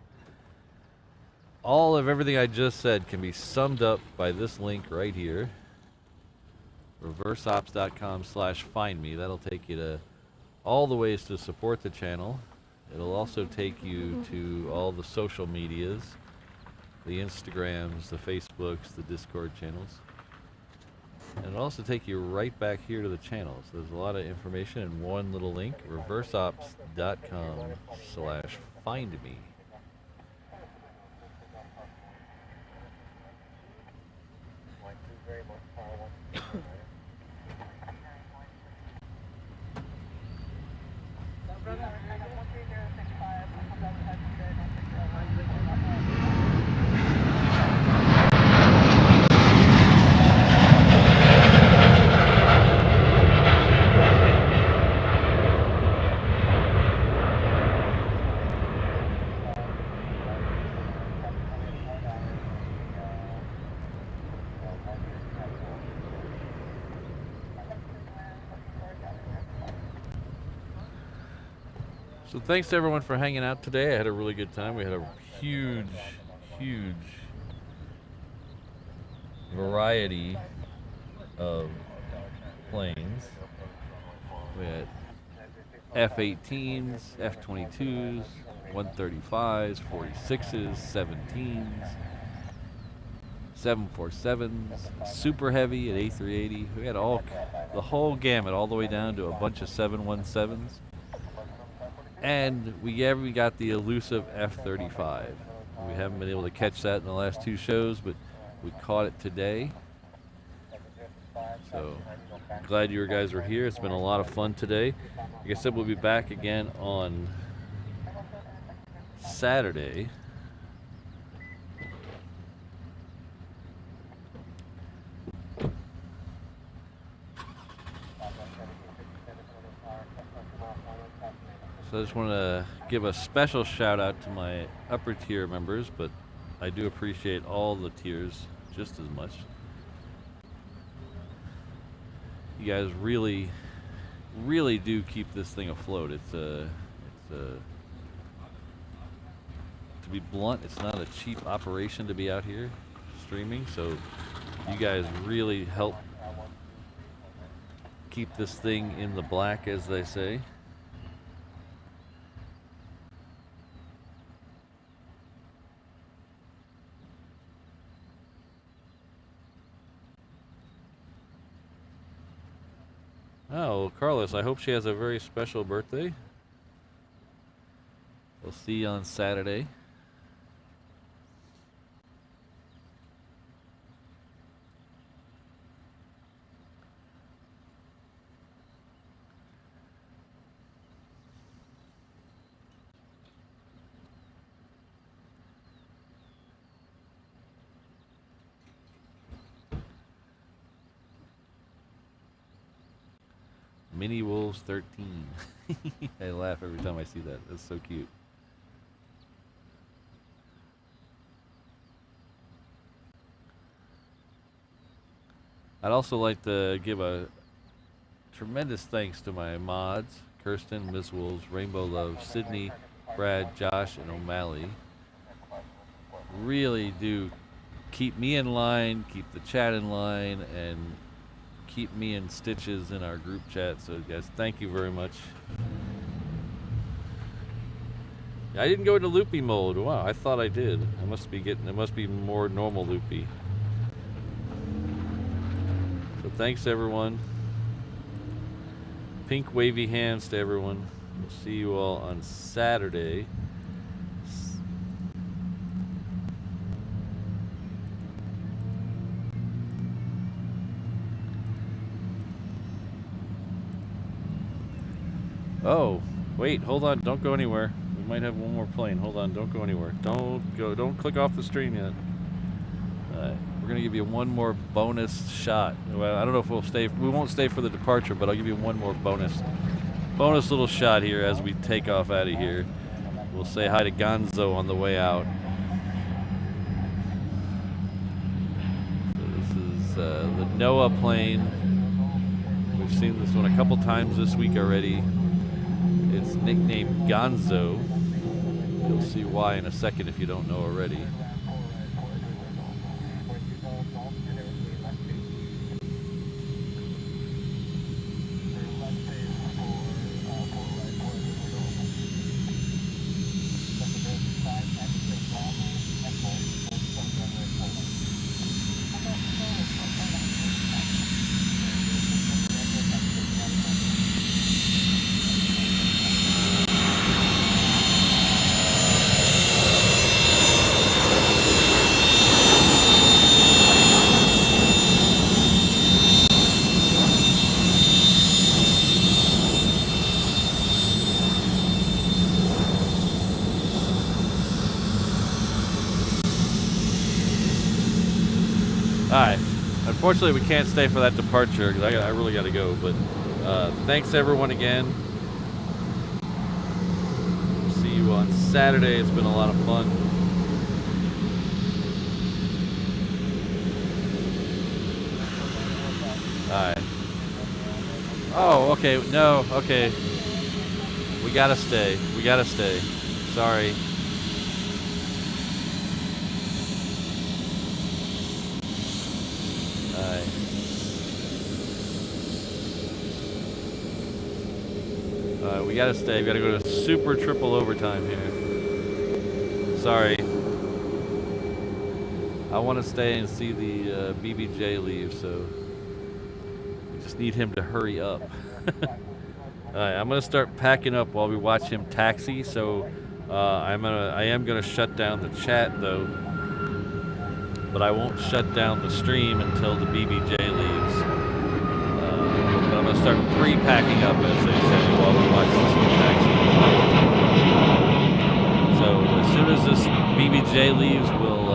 All of everything I just said can be summed up by this link right here. reverseops.com/findme. That'll take you to all the ways to support the channel. It'll also take you to all the social medias, the Instagrams, the Facebooks, the Discord channels. And it'll also take you right back here to the channel. So there's a lot of information in one little link, reverseops.com/findme. So thanks to everyone for hanging out today. I had a really good time. We had a huge variety of planes. We had F-18s, F-22s, 135s, 46s, 17s, 747s, super heavy at A380. We had the whole gamut, all the way down to a bunch of 717s. And we got the elusive F35. We haven't been able to catch that in the last two shows, but we caught it today. So glad you guys were here. It's been a lot of fun today. Like I said, we'll be back again on Saturday. So I just want to give a special shout out to my upper tier members, but I do appreciate all the tiers just as much. You guys really do keep this thing afloat. To be blunt, it's not a cheap operation to be out here streaming, so you guys really help keep this thing in the black, as they say. Oh, Carlos, I hope she has a very special birthday. We'll see you on Saturday. Mini Wolves 13. I laugh every time I see that. That's so cute. I'd also like to give a tremendous thanks to my mods, Kirsten, Ms. Wolves, Rainbow Love, Sydney, Brad, Josh, and O'Malley. Really do keep me in line, keep the chat in line, and keep me in stitches in our group chat. So guys, thank you very much. I didn't go into loopy mode. Wow, I thought I did. I must be more normal loopy. So thanks everyone. Pink wavy hands to everyone. We'll see you all on Saturday. Oh, wait, hold on, don't go anywhere. We might have one more plane. Hold on, don't go anywhere. Don't click off the stream yet. We're gonna give you one more bonus shot. Well, I don't know if we won't stay for the departure, but I'll give you one more bonus little shot here as we take off out of here. We'll say hi to Gonzo on the way out. So this is the NOAA plane. We've seen this one a couple times this week already. It's nicknamed Gonzo. You'll see why in a second if you don't know already. Alright, unfortunately we can't stay for that departure because I really got to go, but thanks everyone again. See you on Saturday. It's been a lot of fun. Alright. Oh, okay, no, okay. We gotta stay. We gotta stay. Sorry. We gotta stay. We gotta go to super triple overtime here. Sorry. I want to stay and see the BBJ leave, so we just need him to hurry up. Alright, I'm gonna start packing up while we watch him taxi. So I am gonna shut down the chat though, but I won't shut down the stream until the BBJ leaves. But I'm gonna start pre-packing up, as they say, while we watch this one taxi. So as soon as this BBJ leaves, we'll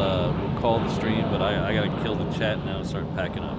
call the stream. But I gotta kill the chat now and start packing up.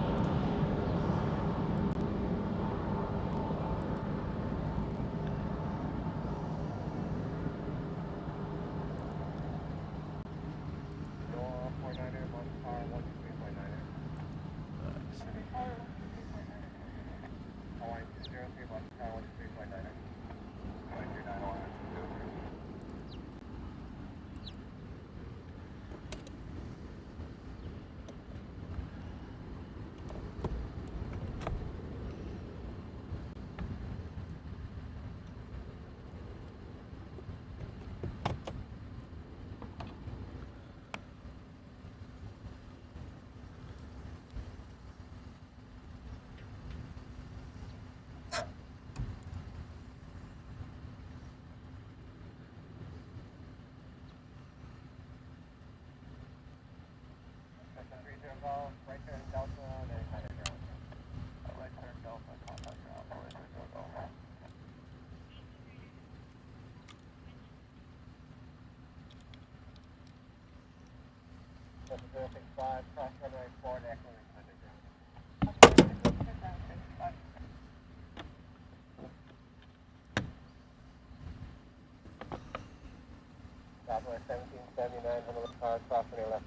Southwest 1779, Honolulu car, crossing your left.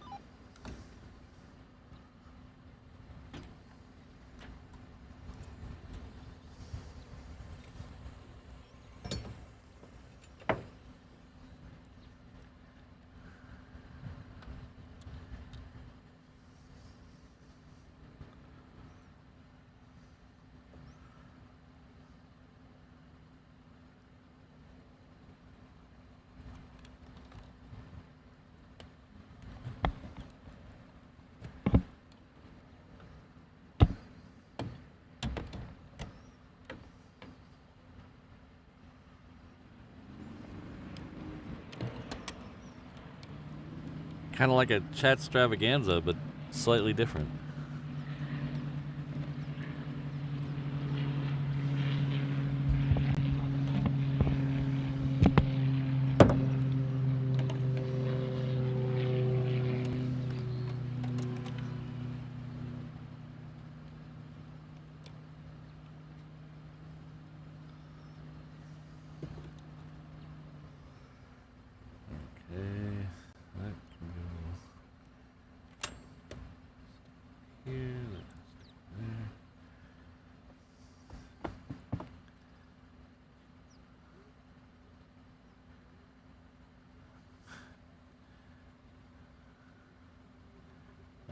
Kind of like a chat extravaganza, but slightly different.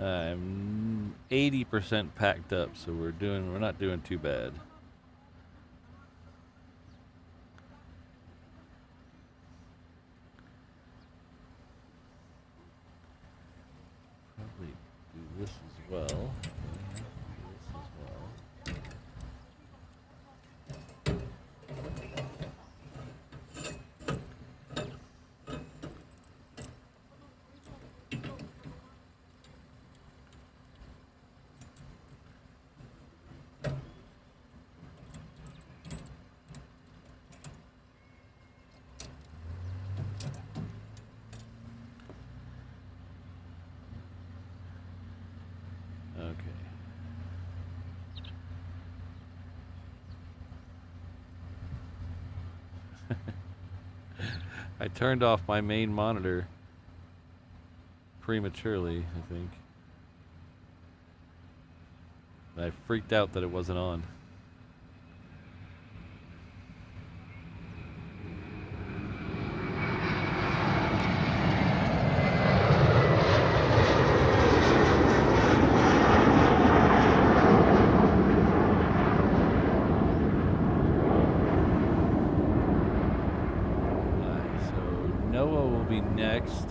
I'm 80% packed up, so we're not doing too bad. Probably do this as well. Do this as well. I turned off my main monitor prematurely, I think. I freaked out that it wasn't on.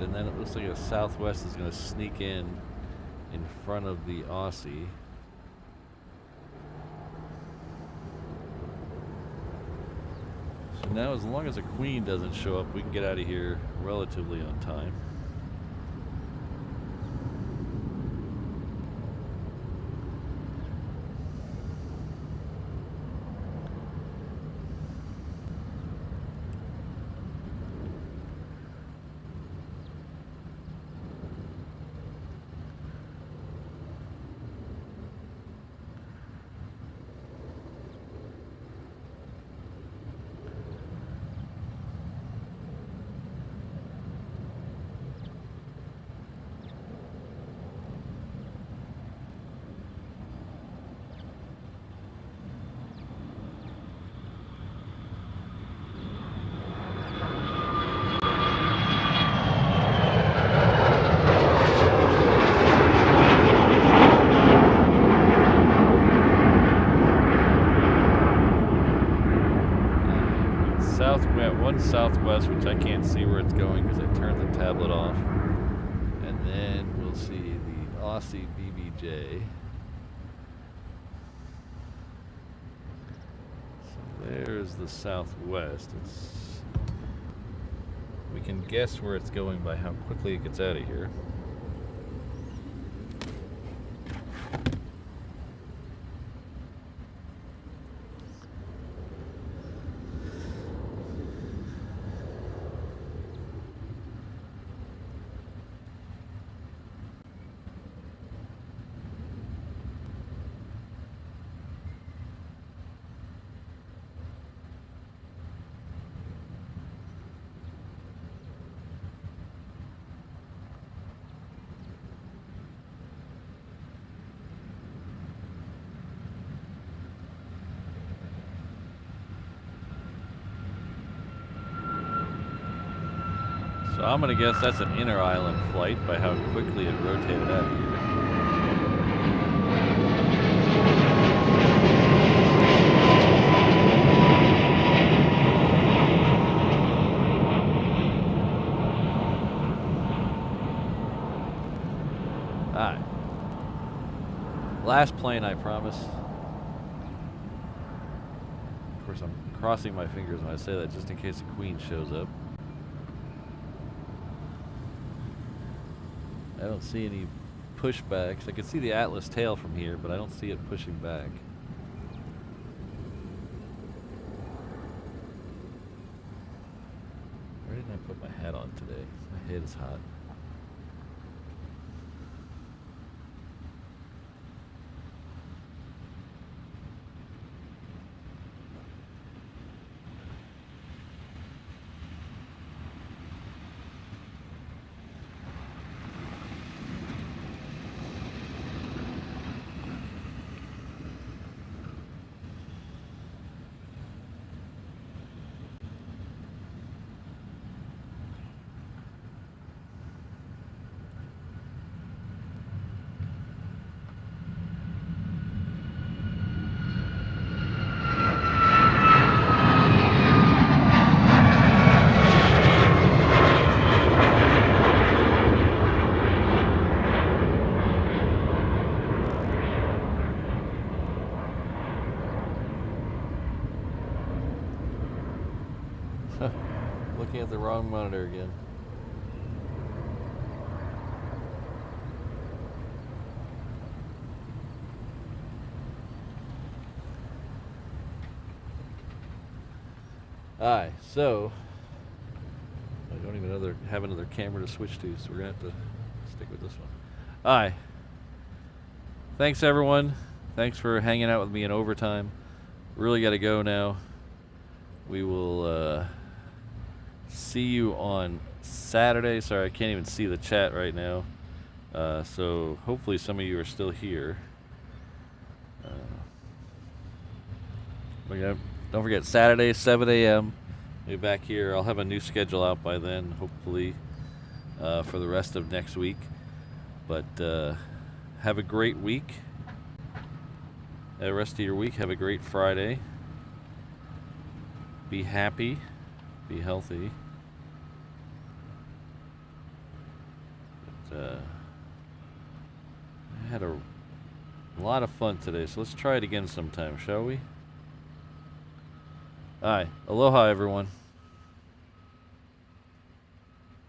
And then it looks like a Southwest is going to sneak in front of the Aussie. So now, as long as a Queen doesn't show up, we can get out of here relatively on time. Southwest, which I can't see where it's going because I turned the tablet off. And then we'll see the Aussie BBJ. So there's the Southwest. We can guess where it's going by how quickly it gets out of here. So I'm going to guess that's an inter-island flight by how quickly it rotated out of here. Alright. Last plane, I promise. Of course, I'm crossing my fingers when I say that just in case the Queen shows up. I don't see any pushbacks. I can see the Atlas tail from here, but I don't see it pushing back. Where did I put my hat on today? My head is hot. monitor again. Alright, so I don't even have another camera to switch to, so we're gonna have to stick with this one. Alright. Thanks everyone. Thanks for hanging out with me in overtime. Really gotta go now. We will see you on Saturday. Sorry, I can't even see the chat right now. So hopefully some of you are still here. Don't forget, Saturday, 7 a.m. We'll be back here. I'll have a new schedule out by then, hopefully, for the rest of next week. But have a great week. The rest of your week, have a great Friday. Be happy. Be healthy. But, I had a lot of fun today, so let's try it again sometime, shall we? Alright, aloha everyone.